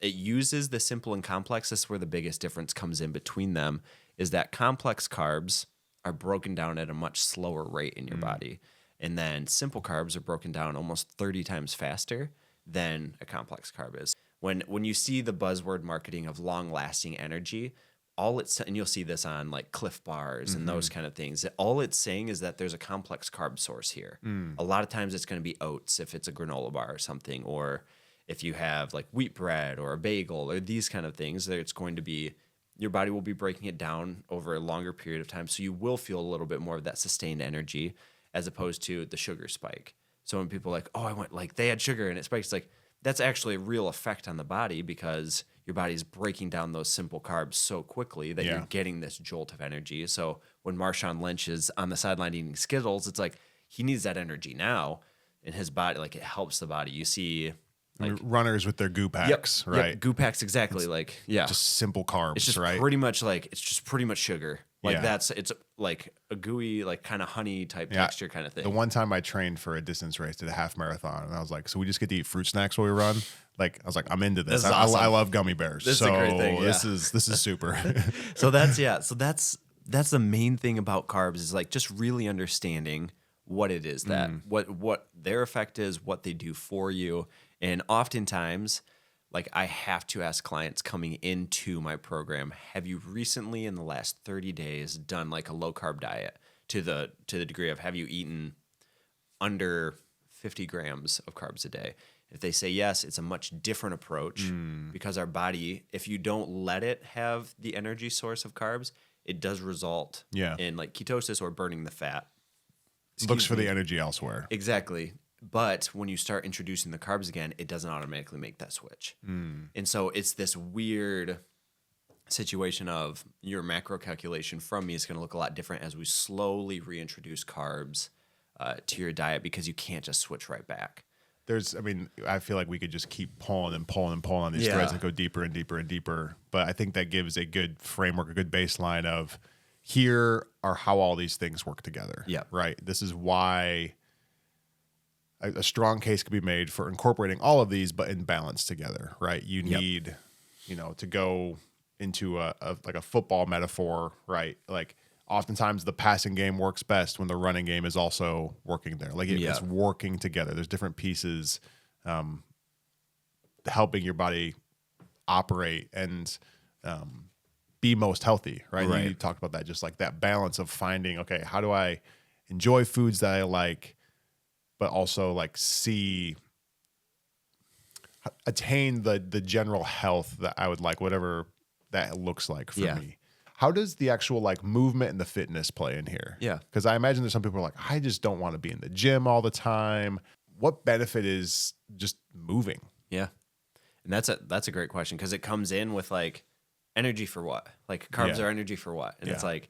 it uses the simple and complex. This is where the biggest difference comes in between them. Is that complex carbs are broken down at a much slower rate in your body. And then simple carbs are broken down almost 30 times faster than a complex carb is. When you see the buzzword marketing of long-lasting energy, and you'll see this on like Cliff Bars and those kind of things, all it's saying is that there's a complex carb source here. A lot of times it's going to be oats if it's a granola bar or something, or if you have like wheat bread or a bagel or these kind of things, it's going to be your body will be breaking it down over a longer period of time. So you will feel a little bit more of that sustained energy as opposed to the sugar spike. So when people are like, oh, I went like they had sugar and it spikes, like that's actually a real effect on the body because your body's breaking down those simple carbs so quickly that you're getting this jolt of energy. So when Marshawn Lynch is on the sideline eating Skittles, it's like he needs that energy now in his body. Like it helps the body. You see like runners with their goo packs, right? Yep, goo packs, exactly. It's just simple carbs, it's just right? pretty much sugar. Like it's like a gooey, like kind of honey type texture kind of thing. The one time I trained for a distance race, did a half marathon, and I was like, so we just get to eat fruit snacks while we run? Like, I was like, I'm into this. Awesome. I love gummy bears. This is a great thing. Yeah. This is super. So that's the main thing about carbs is like just really understanding what it is that what their effect is, what they do for you. And oftentimes, like I have to ask clients coming into my program, have you recently in the last 30 days done like a low carb diet to the degree of have you eaten under 50 grams of carbs a day? If they say yes, it's a much different approach because our body, if you don't let it have the energy source of carbs, it does result in like ketosis or burning the fat. Looks for the energy elsewhere. Exactly. But when you start introducing the carbs again, it doesn't automatically make that switch. And so it's this weird situation of your macro calculation from me is going to look a lot different as we slowly reintroduce carbs to your diet because you can't just switch right back. I feel like we could just keep pulling on these threads and go deeper and deeper and deeper. But I think that gives a good framework, a good baseline of here are how all these things work together. Yeah. Right. This is why a strong case could be made for incorporating all of these, but in balance together, right? You need, to go into a football metaphor, right? Like oftentimes the passing game works best when the running game is also working there. Like it's working together. There's different pieces helping your body operate and be most healthy, right? You talked about that, just like that balance of finding, okay, how do I enjoy foods that I like, but also like attain the general health that I would like, whatever that looks like for me. How does the actual like movement and the fitness play in here? Yeah. Because I imagine there's some people who are like, I just don't want to be in the gym all the time. What benefit is just moving? Yeah. And that's a great question because it comes in with like energy for what? Like carbs are energy for what? And it's like,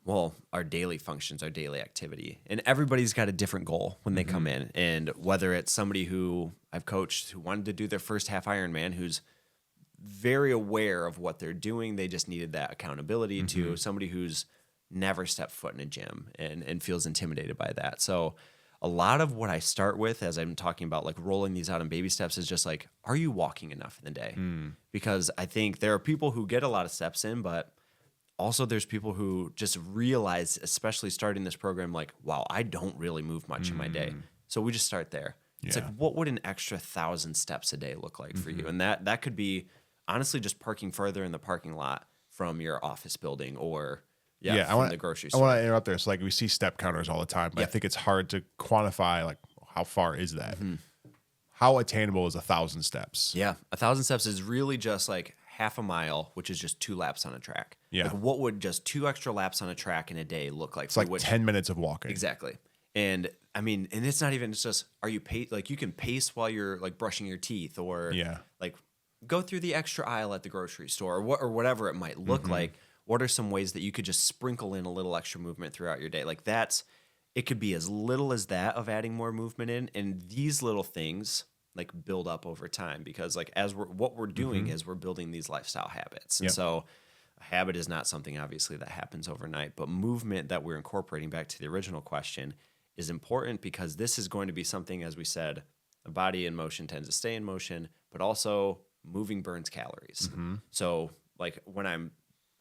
well, our daily functions, our daily activity. And everybody's got a different goal when they come in. And whether it's somebody who I've coached who wanted to do their first half Ironman, who's very aware of what they're doing, they just needed that accountability, to somebody who's never stepped foot in a gym and feels intimidated by that. So a lot of what I start with as I'm talking about like rolling these out in baby steps is just like, are you walking enough in the day? Because I think there are people who get a lot of steps in, but also there's people who just realize, especially starting this program, like, wow, I don't really move much in my day. So we just start there. It's like, what would an extra 1,000 steps a day look like for you? And that could be honestly just parking further in the parking lot from your office building or from the grocery store. I want to interrupt there. So like we see step counters all the time, but I think it's hard to quantify like how far is that? How attainable is 1,000 steps? Yeah. 1,000 steps is really just like half a mile, which is just 2 laps on a track. Yeah. Like what would just 2 extra laps on a track in a day look like? It's like 10 minutes of walking. Exactly. And I mean, and it's not even, it's just, are you like you can pace while you're like brushing your teeth or like go through the extra aisle at the grocery store or whatever it might look like. What are some ways that you could just sprinkle in a little extra movement throughout your day? Like it could be as little as that of adding more movement in. And these little things like build up over time because like what we're doing is we're building these lifestyle habits. And so a habit is not something obviously that happens overnight, but movement that we're incorporating back to the original question is important because this is going to be something, as we said, a body in motion tends to stay in motion, but also moving burns calories. So like when I'm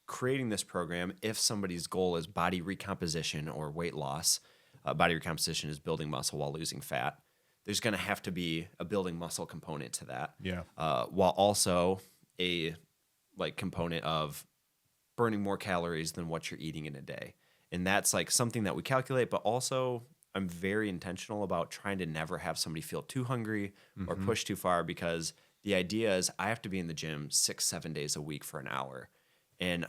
creating this program, if somebody's goal is body recomposition or weight loss, body recomposition is building muscle while losing fat. There's going to have to be a building muscle component to that. While also a like component of burning more calories than what you're eating in a day. And that's like something that we calculate, but also I'm very intentional about trying to never have somebody feel too hungry or push too far because the idea is I have to be in the gym 6-7 days a week for an hour. And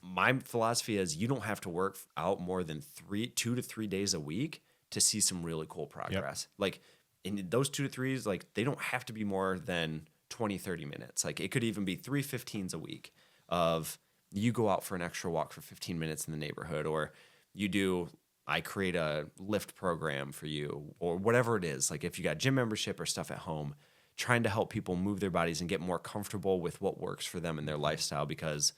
my philosophy is you don't have to work out more than 2 to 3 days a week to see some really cool progress. Like in those 2 to 3s, like they don't have to be more than 20, 30 minutes. Like it could even be 3 15s a week of you go out for an extra walk for 15 minutes in the neighborhood, or I create a lift program for you, or whatever it is. Like if you got gym membership or stuff at home, trying to help people move their bodies and get more comfortable with what works for them in their lifestyle. Because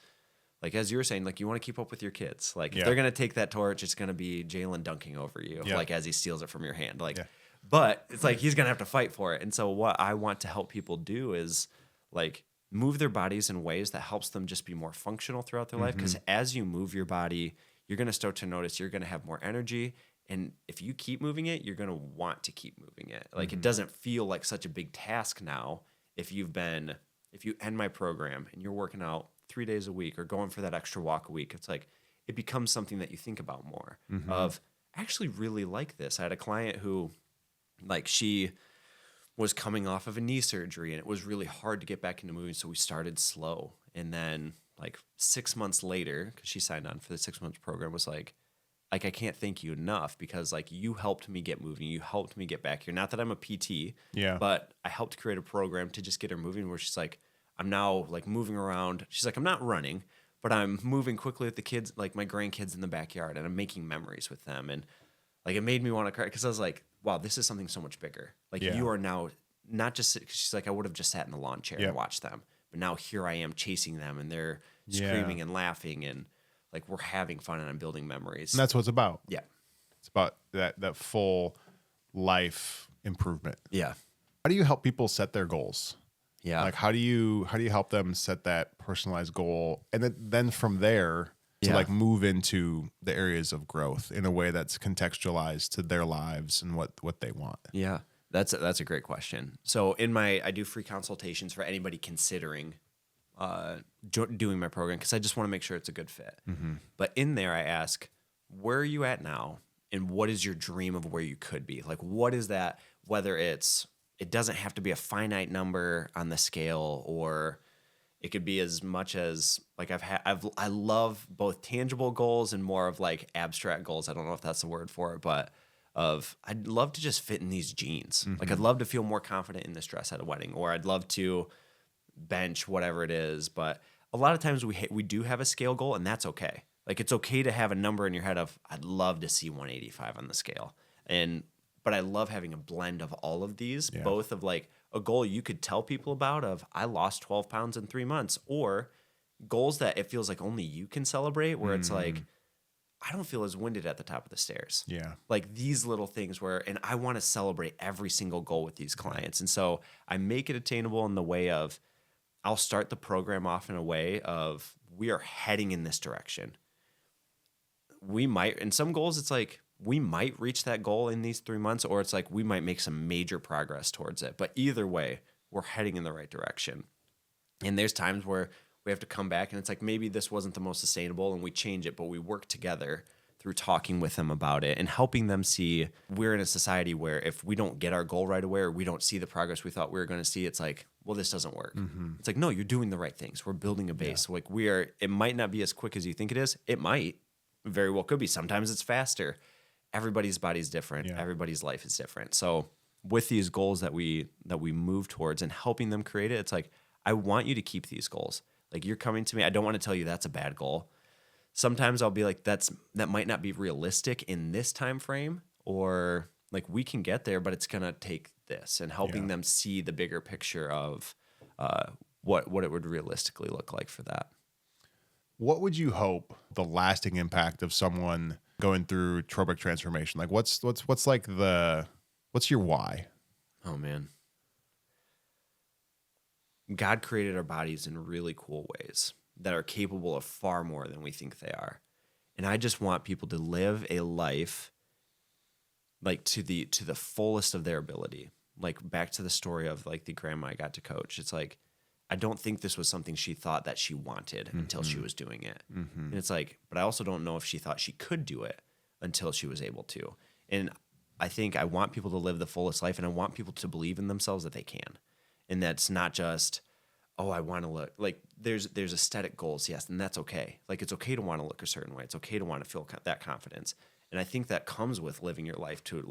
like, as you were saying, like you want to keep up with your kids. Like if they're going to take that torch, it's going to be Jalen dunking over you, like as he steals it from your hand. Like, but it's like, he's going to have to fight for it. And so what I want to help people do is like move their bodies in ways that helps them just be more functional throughout their life. Because as you move your body, you're going to start to notice you're going to have more energy. And if you keep moving it, you're going to want to keep moving it. Like it doesn't feel like such a big task now. If you end my program and you're working out 3 days a week or going for that extra walk a week, it's like, it becomes something that you think about more of, I actually really like this. I had a client who like she was coming off of a knee surgery and it was really hard to get back into moving. So we started slow. And then like 6 months later, because she signed on for the 6 months program, was like, I can't thank you enough because like you helped me get moving. You helped me get back here. Not that I'm a PT, but I helped create a program to just get her moving where she's like, I'm now like moving around. She's like, I'm not running, but I'm moving quickly with the kids, like my grandkids in the backyard, and I'm making memories with them. And like, it made me want to cry because I was like, wow, this is something so much bigger. Like you are now not just, cause she's like, I would have just sat in the lawn chair and watched them, but now here I am chasing them and they're screaming and laughing and like we're having fun and I'm building memories. And that's what it's about. Yeah. It's about that full life improvement. Yeah. How do you help people set their goals? Yeah. Like how do you help them set that personalized goal, and then from there to like move into the areas of growth in a way that's contextualized to their lives and what they want? Yeah. That's a great question. So I do free consultations for anybody considering doing my program because I just want to make sure it's a good fit. But in there I ask, where are you at now? And what is your dream of where you could be? Like, what is that? Whether it doesn't have to be a finite number on the scale, or it could be as much as like I love both tangible goals and more of like abstract goals. I don't know if that's the word for it, but I'd love to just fit in these jeans. Like I'd love to feel more confident in this dress at a wedding, or I'd love to bench whatever it is. But a lot of times we do have a scale goal, and that's okay. Like it's okay to have a number in your head of I'd love to see 185 on the scale, but I love having a blend of all of these, both of like a goal you could tell people about of I lost 12 pounds in 3 months, or goals that it feels like only you can celebrate, where it's like, I don't feel as winded at the top of the stairs. Yeah. Like these little things and I want to celebrate every single goal with these clients. And so I make it attainable in the way of, I'll start the program off in a way of we are heading in this direction. We might, in some goals, it's like, we might reach that goal in these 3 months, or it's like we might make some major progress towards it. But either way, we're heading in the right direction. And there's times where we have to come back and it's like maybe this wasn't the most sustainable and we change it, but we work together through talking with them about it and helping them see we're in a society where if we don't get our goal right away or we don't see the progress we thought we were going to see, it's like, well, this doesn't work. It's like, no, you're doing the right things. We're building a base. Like it might not be as quick as you think it is. It might very well could be. Sometimes it's faster. Everybody's body's different. Everybody's life is different. So with these goals that we move towards and helping them create it, it's like, I want you to keep these goals. Like you're coming to me. I don't want to tell you that's a bad goal. Sometimes I'll be like, that might not be realistic in this time frame, or like we can get there, but it's going to take this, and helping them see the bigger picture of what it would realistically look like for that. What would you hope the lasting impact of someone going through Trobeck transformation? Like what's your why? Oh man. God created our bodies in really cool ways that are capable of far more than we think they are. And I just want people to live a life like to the fullest of their ability. Like back to the story of like the grandma I got to coach. It's like, I don't think this was something she thought that she wanted until she was doing it. And it's like, but I also don't know if she thought she could do it until she was able to. And I think I want people to live the fullest life, and I want people to believe in themselves that they can. And that's not just, oh, I want to look like there's aesthetic goals, yes, and that's okay. Like it's okay to want to look a certain way. It's okay to want to feel that confidence. And I think that comes with living your life to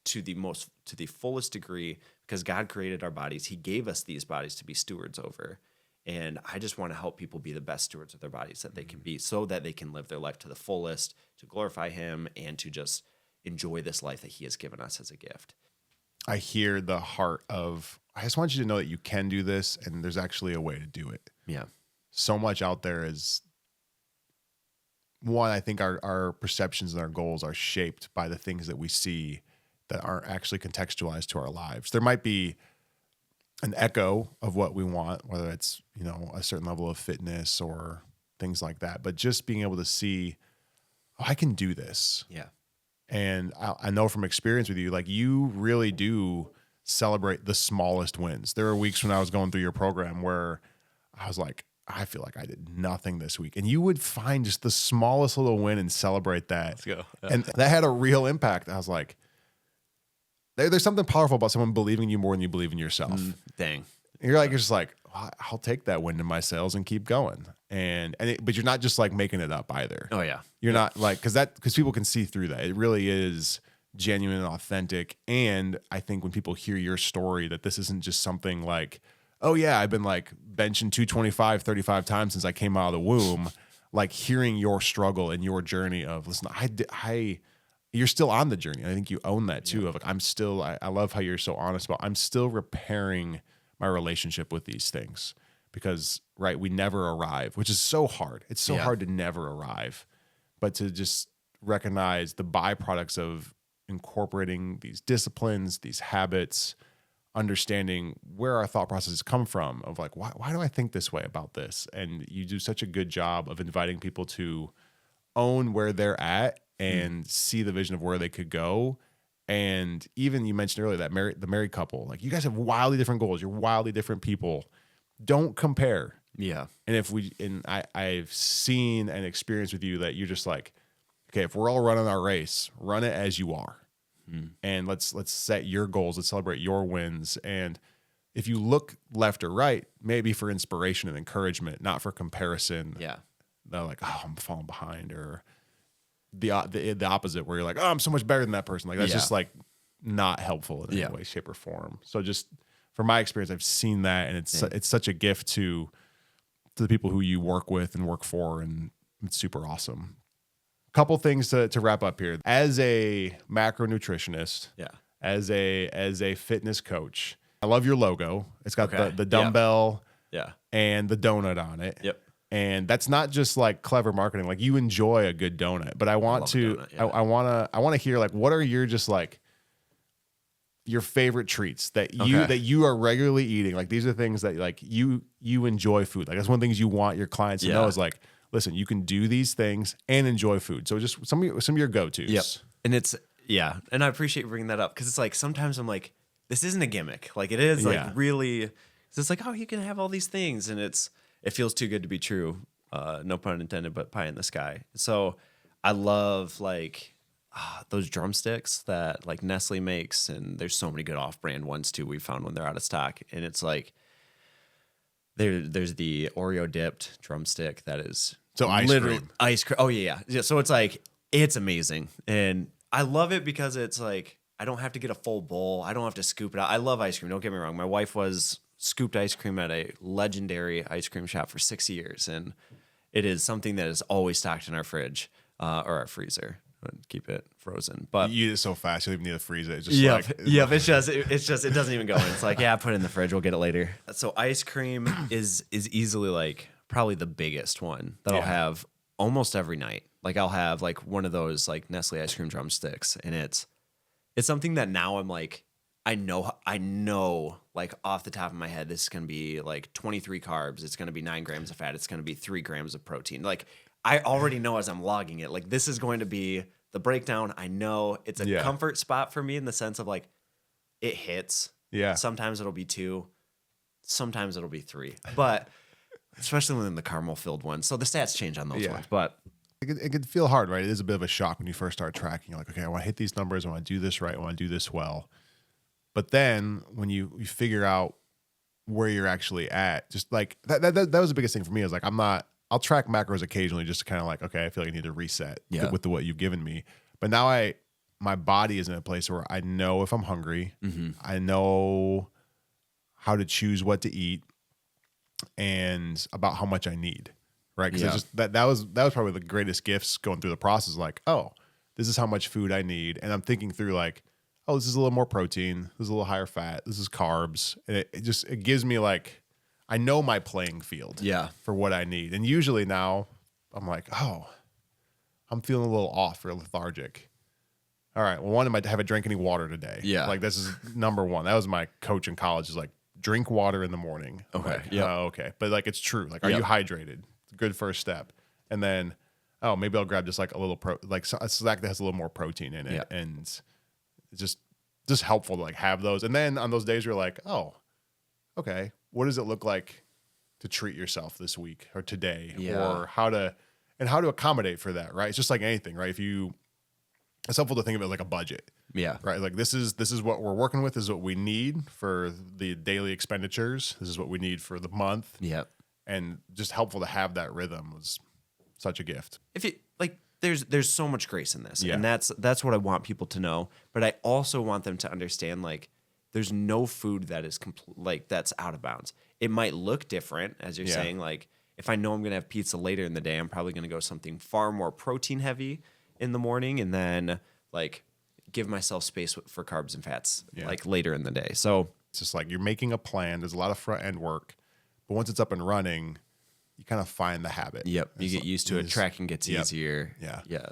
the fullest degree, because God created our bodies. He gave us these bodies to be stewards over. And I just want to help people be the best stewards of their bodies that they can be, so that they can live their life to the fullest, to glorify him, and to just enjoy this life that he has given us as a gift. I hear the heart of, I just want you to know that you can do this, and there's actually a way to do it. Yeah. So much out there is, one, I think our perceptions and our goals are shaped by the things that we see that aren't actually contextualized to our lives. There might be an echo of what we want, whether it's, a certain level of fitness or things like that, but just being able to see, oh, I can do this. Yeah. And I know from experience with you, like you really do celebrate the smallest wins. There were weeks when I was going through your program where I was like, I feel like I did nothing this week. And you would find just the smallest little win and celebrate that. Let's go. Yeah. And that had a real impact. I was like, there's something powerful about someone believing in you more than you believe in yourself. Dang. And you're just like, I'll take that wind in my sails and keep going. But you're not just like making it up either. Oh yeah. You're not like, because people can see through that. It really is genuine and authentic. And I think when people hear your story, that this isn't just something like, oh yeah, I've been like benching 225 35 times since I came out of the womb. Like hearing your struggle and your journey of, listen, you're still on the journey. I think you own that too. Of like, I love how you're so honest about, I'm still repairing my relationship with these things, because we never arrive, which is so hard. It's so hard to never arrive, but to just recognize the byproducts of incorporating these disciplines, these habits, understanding where our thought processes come from, of like, why do I think this way about this? And you do such a good job of inviting people to own where they're at and see the vision of where they could go. And even you mentioned earlier that the married couple, like you guys have wildly different goals. You're wildly different people. Don't compare. Yeah. And I've seen and experienced with you that you're just like, okay, if we're all running our race, run it as you are. And let's set your goals. Let's celebrate your wins. And if you look left or right, maybe for inspiration and encouragement, not for comparison. Yeah. They're like, oh, I'm falling behind, or the opposite, where you're like, oh, I'm so much better than that person. Like that's just like not helpful in any way, shape, or form. So just from my experience, I've seen that, and it's such a gift to the people who you work with and work for, and it's super awesome. Couple things to wrap up here. As a macronutritionist, as a fitness coach, I love your logo. It's got the dumbbell and the donut on it. Yep. And that's not just like clever marketing. Like you enjoy a good donut, but I want to hear like, what are your just like your favorite treats that you are regularly eating? Like these are things that like you enjoy food. Like that's one of the things you want your clients to know is like, listen, you can do these things and enjoy food. So just some of your go-tos. Yep. And and I appreciate bringing that up, because it's like sometimes I'm like, this isn't a gimmick. Like it is like really, it's like, oh, you can have all these things, and it feels too good to be true. No pun intended, but pie in the sky. So I love like those drumsticks that like Nestle makes, and there's so many good off-brand ones too we found when they're out of stock. And it's like there's the Oreo dipped drumstick that is ice cream. Oh yeah. So it's like, it's amazing, and I love it because it's like I don't have to get a full bowl. I don't have to scoop it out. I love ice cream. Don't get me wrong. My wife was scooped ice cream at a legendary ice cream shop for 6 years, and it is something that is always stocked in our fridge or our freezer. Keep it frozen, but you eat it so fast you don't even need to freeze it. It's just it's just it doesn't even go in. It's like, put it in the fridge, we'll get it later. So ice cream is easily like probably the biggest one that I'll have almost every night. Like I'll have like one of those like Nestle ice cream drumsticks, and it's something that now I'm like, I know like off the top of my head, this is going to be like 23 carbs. It's going to be 9 grams of fat. It's going to be 3 grams of protein. Like I already know as I'm logging it, like this is going to be the breakdown. I know it's a comfort spot for me in the sense of like it hits. Yeah. Sometimes it'll be 2, sometimes it'll be 3, but especially when the caramel filled ones. So the stats change on those ones, but it could feel hard, right? It is a bit of a shock when you first start tracking. You're like, okay, I want to hit these numbers. I want to do this right. I want to do this well. But then when you figure out where you're actually at. Just like that was the biggest thing for me. Is like I'll track macros occasionally just to kind of like, okay, I feel like I need to reset with what you've given me. But now my body is in a place where I know if I'm hungry, I know how to choose what to eat and about how much I need. Right. Because that was probably the greatest gifts going through the process. Like, oh, this is how much food I need. And I'm thinking through like, oh, this is a little more protein. This is a little higher fat. This is carbs. And it gives me like, I know my playing field for what I need. And usually now I'm like, oh, I'm feeling a little off or lethargic. All right. Well, one, have I drank any water today? Yeah. Like this is number one. That was my coach in college is like, drink water in the morning. Okay. Like, okay. But like, it's true. Like, are you hydrated? Good first step. And then, oh, maybe I'll grab just like a little a snack that has a little more protein in it. And it's just helpful to like have those. And then on those days you're like, oh, okay, what does it look like to treat yourself this week or today or how to accommodate for that, right? It's just like anything, right? It's helpful to think of it like a budget. Yeah. Right. Like this is what we're working with. This is what we need for the daily expenditures. This is what we need for the month. Yeah. And just helpful to have that rhythm was such a gift. If you like, there's so much grace in this, and that's what I want people to know. But I also want them to understand like there's no food that is that's out of bounds. It might look different, as you're saying. Like if I know I'm gonna have pizza later in the day, I'm probably gonna go something far more protein heavy in the morning, and then like give myself space for carbs and fats like later in the day. So it's just like you're making a plan. There's a lot of front end work. But once it's up and running, you kind of find the habit. Yep. You get used to it. Tracking gets easier. Yeah. Yeah.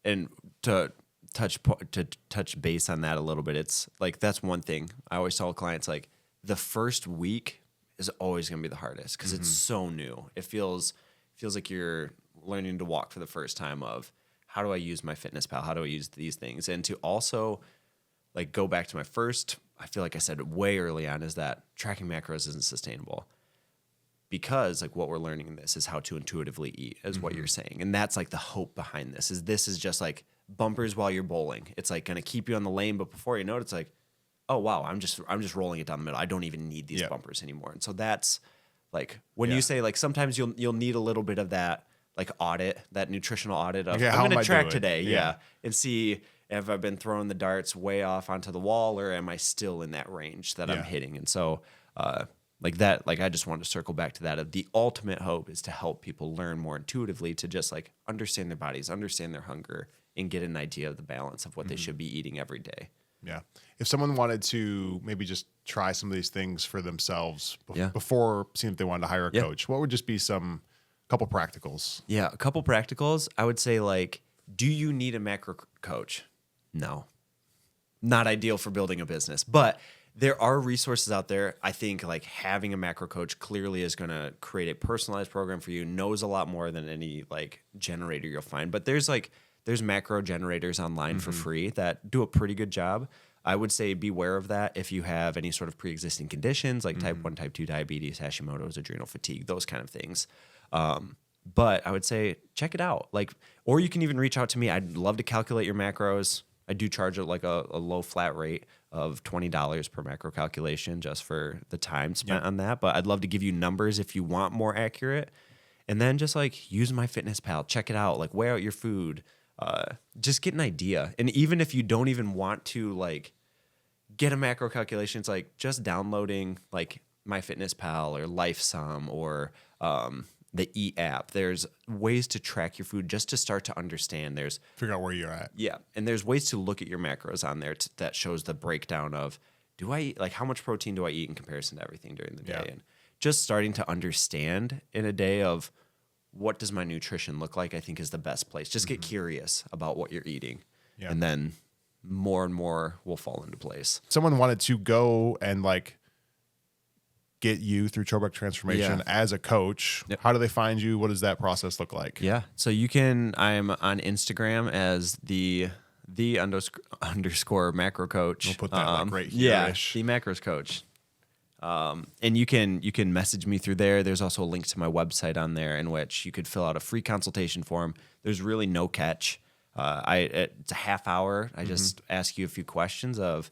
And to touch base on that a little bit, it's like, that's one thing I always tell clients, like the first week is always going to be the hardest because it's so new. It feels like you're learning to walk for the first time of how do I use my Fitness Pal? How do I use these things? And to also like go back to my first, I feel like I said way early on, is that tracking macros isn't sustainable. Because like what we're learning in this is how to intuitively eat, is what you're saying. And that's like the hope behind this is just like bumpers while you're bowling. It's like going to keep you on the lane, but before you know it, it's like, oh wow, I'm just rolling it down the middle. I don't even need these bumpers anymore. And so that's like when you say like sometimes you'll need a little bit of that like audit, that nutritional audit of I'm going to track today, and see if I've been throwing the darts way off onto the wall or am I still in that range that I'm hitting. And so like that, like I just wanted to circle back to that of the ultimate hope is to help people learn more intuitively to just like understand their bodies, understand their hunger, and get an idea of the balance of what they should be eating every day. Yeah. If someone wanted to maybe just try some of these things for themselves before seeing if they wanted to hire a coach, what would just be some couple practicals? Yeah, a couple practicals. I would say like, do you need a macro coach? No. Not ideal for building a business, but there are resources out there. I think like having a macro coach clearly is going to create a personalized program for you, knows a lot more than any like generator you'll find. But there's macro generators online for free that do a pretty good job. I would say beware of that if you have any sort of pre-existing conditions like type 1, type 2 diabetes, Hashimoto's, adrenal fatigue, those kind of things. But I would say check it out. Like, or you can even reach out to me. I'd love to calculate your macros. I do charge a low flat rate of $20 per macro calculation just for the time spent on that. But I'd love to give you numbers if you want more accurate. And then just like use my Fitness Pal, check it out, like weigh out your food, just get an idea. And even if you don't even want to like get a macro calculation, it's like just downloading like my Fitness Pal or LifeSum or the Eat app. There's ways to track your food just to start to understand. Figure out where you're at. Yeah. And there's ways to look at your macros on there that shows the breakdown of do I eat, like how much protein do I eat in comparison to everything during the day? And just starting to understand in a day of what does my nutrition look like, I think is the best place. Just get curious about what you're eating. Yeah. And then more and more will fall into place. Someone wanted to go and like get you through Trobeck Transformation as a coach. Yep. How do they find you? What does that process look like? Yeah. So I'm on Instagram as the _ macro coach. We'll put that like right here-ish. The macros coach. And you can message me through there. There's also a link to my website on there in which you could fill out a free consultation form. There's really no catch. It's a half hour. I just ask you a few questions of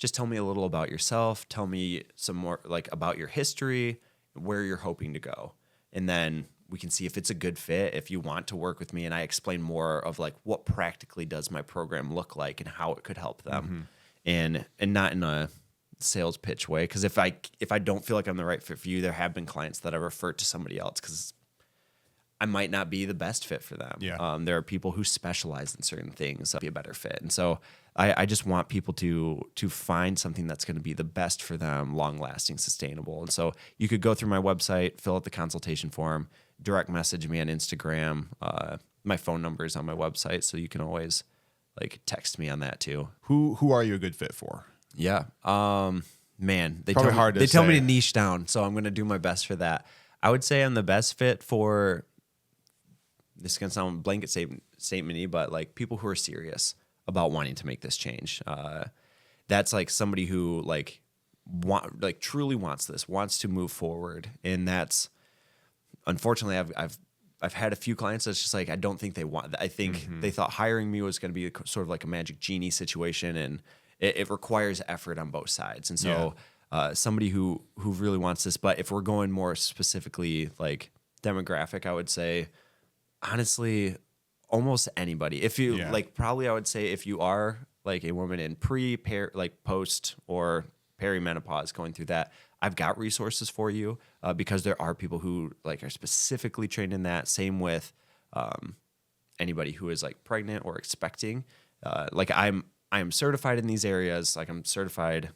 just tell me a little about yourself. Tell me some more like about your history, where you're hoping to go. And then we can see if it's a good fit, if you want to work with me. And I explain more of like what practically does my program look like and how it could help them. And not in a sales pitch way. Cause if I don't feel like I'm the right fit for you, there have been clients that I refer to somebody else because I might not be the best fit for them. Yeah. There are people who specialize in certain things that be a better fit. And so I just want people to find something that's going to be the best for them, long lasting, sustainable. And so you could go through my website, fill out the consultation form, direct message me on Instagram. My phone number is on my website, so you can always like text me on that too. Who are you a good fit for? Yeah. Man, they Probably hard to tell me say. to niche down, so I'm going to do my best for that. I would say I'm the best fit for, this is going to sound blanket statement-y, but like people who are serious about wanting to make this change. That's like somebody who like truly wants this, wants to move forward. And that's, unfortunately, I've had a few clients that's just like, I don't think they want, I think they thought hiring me was going to be sort of like a magic genie situation, and it requires effort on both sides. And so somebody who really wants this, but if we're going more specifically like demographic, I would say, honestly, almost anybody. If you like, probably I would say if you are like a woman in post or perimenopause going through that, I've got resources for you because there are people who like are specifically trained in that. Same with anybody who is like pregnant or expecting. Like I am certified in these areas. Like I'm certified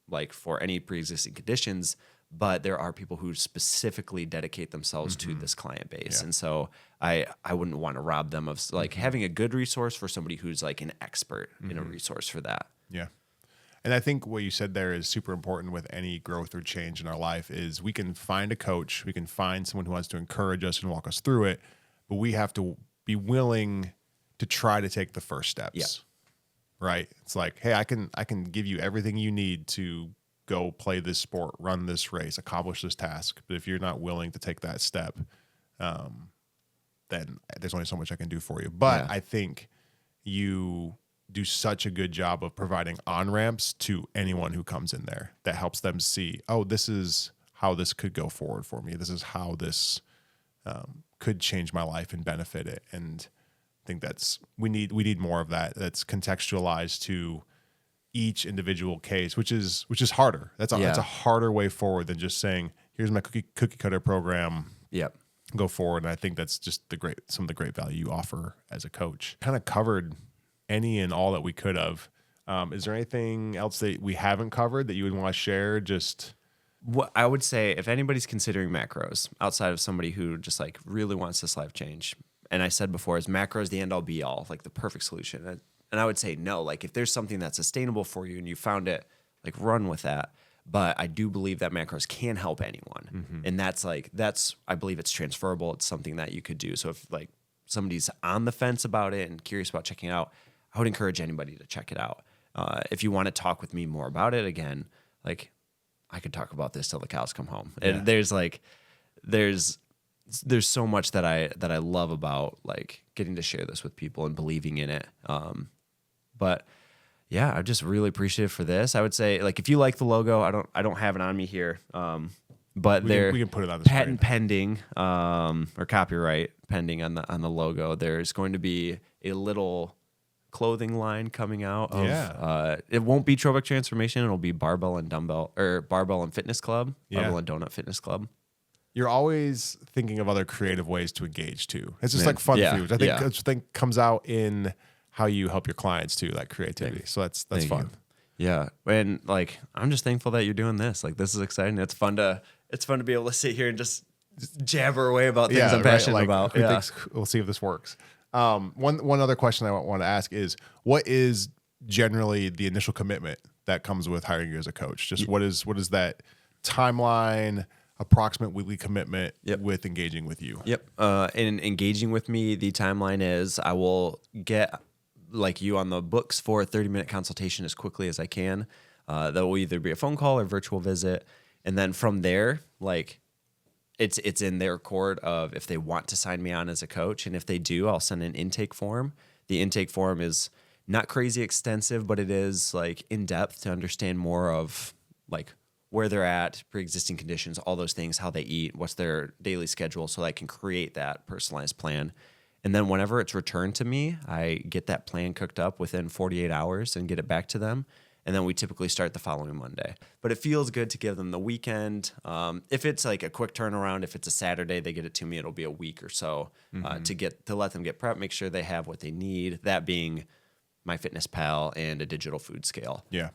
like for any pre-existing conditions, but there are people who specifically dedicate themselves to this client base. Yeah. And so I wouldn't want to rob them of like having a good resource for somebody who's like an expert in a resource for that. Yeah. And I think what you said there is super important with any growth or change in our life is we can find a coach, we can find someone who wants to encourage us and walk us through it, but we have to be willing to try to take the first steps. Yeah. Right? It's like, hey, I can give you everything you need to go play this sport, run this race, accomplish this task. But if you're not willing to take that step, then there's only so much I can do for you. But I think you do such a good job of providing on-ramps to anyone who comes in there that helps them see, oh, this is how this could go forward for me. This is how this could change my life and benefit it. And I think we need more of that. That's contextualized to each individual case, which is harder. That's a harder way forward than just saying, here's my cookie cutter program. Yep. Go forward. And I think that's just some of the great value you offer as a coach. Kind of covered any and all that we could have. Is there anything else that we haven't covered that you would want to share? Just what I would say, if anybody's considering macros outside of somebody who just like really wants this life change, and I said before, is macros the end all be all, like the perfect solution? And I would say no. Like if there's something that's sustainable for you and you found it, like run with that. But I do believe that macros can help anyone, and that's I believe it's transferable. It's something that you could do. So if like somebody's on the fence about it and curious about checking it out, I would encourage anybody to check it out. If you want to talk with me more about it, again, like I could talk about this till the cows come home. Yeah. And there's so much that I love about like getting to share this with people and believing in it. But yeah, I'm just really appreciative for this. I would say like if you like the logo, I don't have it on me here. But we can put it on the patent pending or copyright pending on the logo. There's going to be a little clothing line coming out of it won't be Trobeck Transformation, it'll be Barbell and Fitness Club, Barbell and Donut Fitness Club. You're always thinking of other creative ways to engage too. It's just like fun for you, which I think comes out in how you help your clients too, like creativity. So that's fun. Yeah. And like I'm just thankful that you're doing this. Like this is exciting. It's fun to be able to sit here and just jabber away about things I'm passionate about. We'll see if this works. One other question I want to ask is, what is generally the initial commitment that comes with hiring you as a coach? Just what is that timeline, approximate weekly commitment with engaging with you? And engaging with me, the timeline is I will get like you on the books for a 30-minute consultation as quickly as I can. That will either be a phone call or virtual visit. And then from there, like it's in their court of if they want to sign me on as a coach. And if they do, I'll send an intake form. The intake form is not crazy extensive, but it is like in depth to understand more of like where they're at, pre-existing conditions, all those things, how they eat, what's their daily schedule, so I can create that personalized plan. And then whenever it's returned to me, I get that plan cooked up within 48 hours and get it back to them. And then we typically start the following Monday. But it feels good to give them the weekend. If it's like a quick turnaround, if it's a Saturday, they get it to me, it'll be a week or so to let them get prepped, make sure they have what they need. That being MyFitnessPal and a digital food scale. Yeah.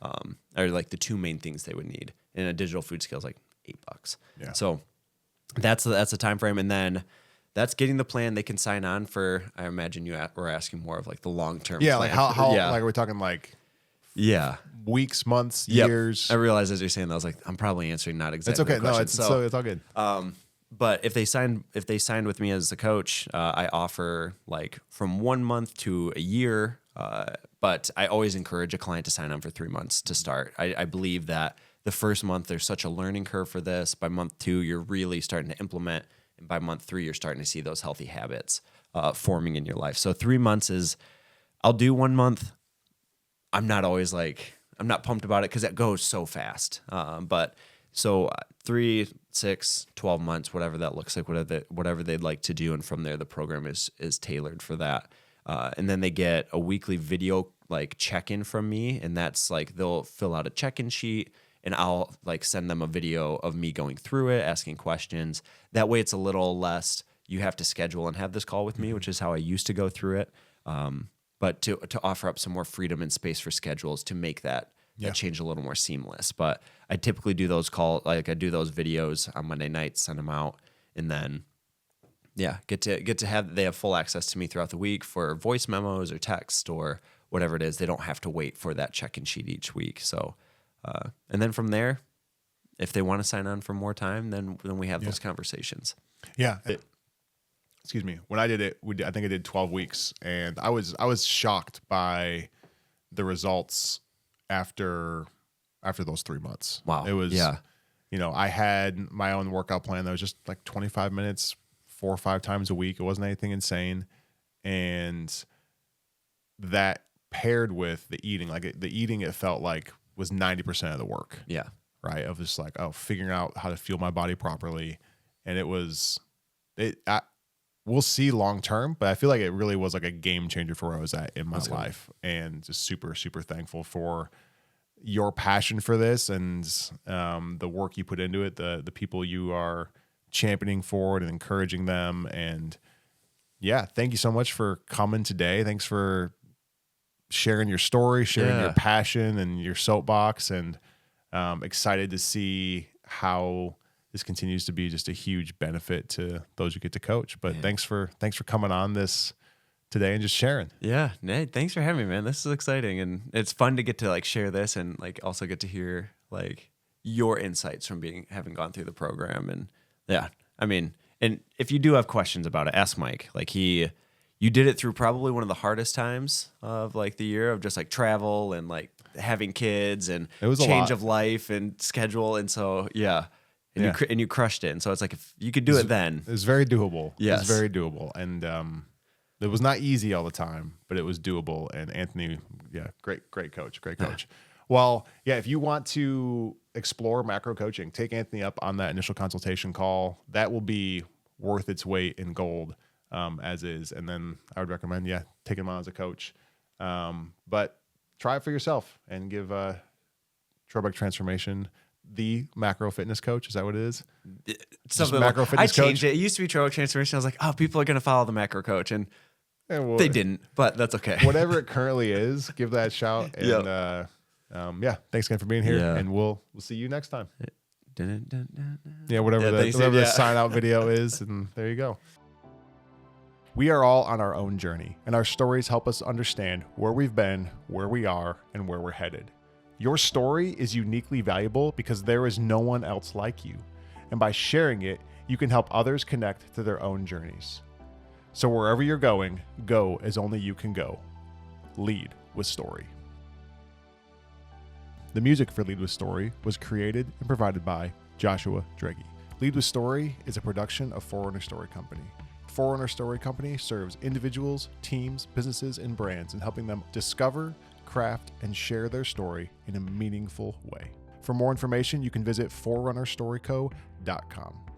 Are like the two main things they would need. And a digital food scale is like $8. Yeah. So that's the time frame. And then that's getting the plan. They can sign on for, I imagine you were asking more of like the long-term Yeah. plan. Like how like are we talking like weeks, months, years? I realized as you're saying that, I was like, I'm probably answering not exactly. It's okay. The question. It's all good. But if they signed with me as a coach, I offer like from 1 month to a year. But I always encourage a client to sign on for 3 months to start. I believe that the first month there's such a learning curve for this. By month 2, you're really starting to implement, and by month 3, you're starting to see those healthy habits forming in your life. So 3 months is, I'll do 1 month. I'm not pumped about it because it goes so fast. But so 3, 6, 12 months, whatever that looks like, whatever they'd like to do. And from there, the program is tailored for that. And then they get a weekly video like check-in from me. And that's like, they'll fill out a check-in sheet and I'll like send them a video of me going through it, asking questions. That way it's a little less, you have to schedule and have this call with me, which is how I used to go through it. But to offer up some more freedom and space for schedules to make that change a little more seamless. But I typically do those I do those videos on Monday nights, send them out, and then get to have, they have full access to me throughout the week for voice memos or text or whatever it is. They don't have to wait for that check-in sheet each week. So, and then from there, if they want to sign on for more time, then we have those conversations. Yeah. Excuse me. When I did it, I think I did 12 weeks, and I was shocked by the results after those 3 months. Wow. It was, I had my own workout plan that was just like 25 minutes, 4 or 5 times a week. It wasn't anything insane. And that paired with the eating, it felt like was 90% of the work. Yeah. Right. Of just like, figuring out how to fuel my body properly. And we'll see long term, but I feel like it really was like a game changer for where I was at in my life. And just super, super thankful for your passion for this and the work you put into it, the people you are championing forward and encouraging them. And thank you so much for coming today. Thanks for sharing your story, sharing your passion and your soapbox, and excited to see how this continues to be just a huge benefit to those you get to coach. But thanks for coming on this today and just sharing. Yeah. Nate, thanks for having me, man. This is exciting. And it's fun to get to like share this and like also get to hear like your insights from having gone through the program. And and if you do have questions about it, ask Mike. Like you did it through probably one of the hardest times of like the year of just like travel and like having kids and it was change of life and schedule. And so, and you crushed it. And so it's like, if you could do it then. It was very doable. Yes. It was very doable. And it was not easy all the time, but it was doable. And Anthony, great coach. Well, if you want to explore macro coaching, take Anthony up on that initial consultation call. That will be worth its weight in gold, as is. And then I would recommend, taking him on as a coach. But try it for yourself and give Trobeck Transformation the macro fitness coach. Is that what it is? Something macro like, fitness I changed it. It used to be Trobeck Transformation. I was like, people are going to follow the macro coach. And they didn't, but that's okay. Whatever it currently is, give that a shout. And thanks again for being here. And we'll see you next time. Whatever the sign out video is. And there you go. We are all on our own journey, and our stories help us understand where we've been, where we are, and where we're headed. Your story is uniquely valuable because there is no one else like you. And by sharing it, you can help others connect to their own journeys. So wherever you're going, go as only you can go. Lead with story. The music for Lead with Story was created and provided by Joshua Dregge. Lead with Story is a production of Forerunner Story Company. Forerunner Story Company serves individuals, teams, businesses, and brands in helping them discover, craft, and share their story in a meaningful way. For more information, you can visit forerunnerstoryco.com.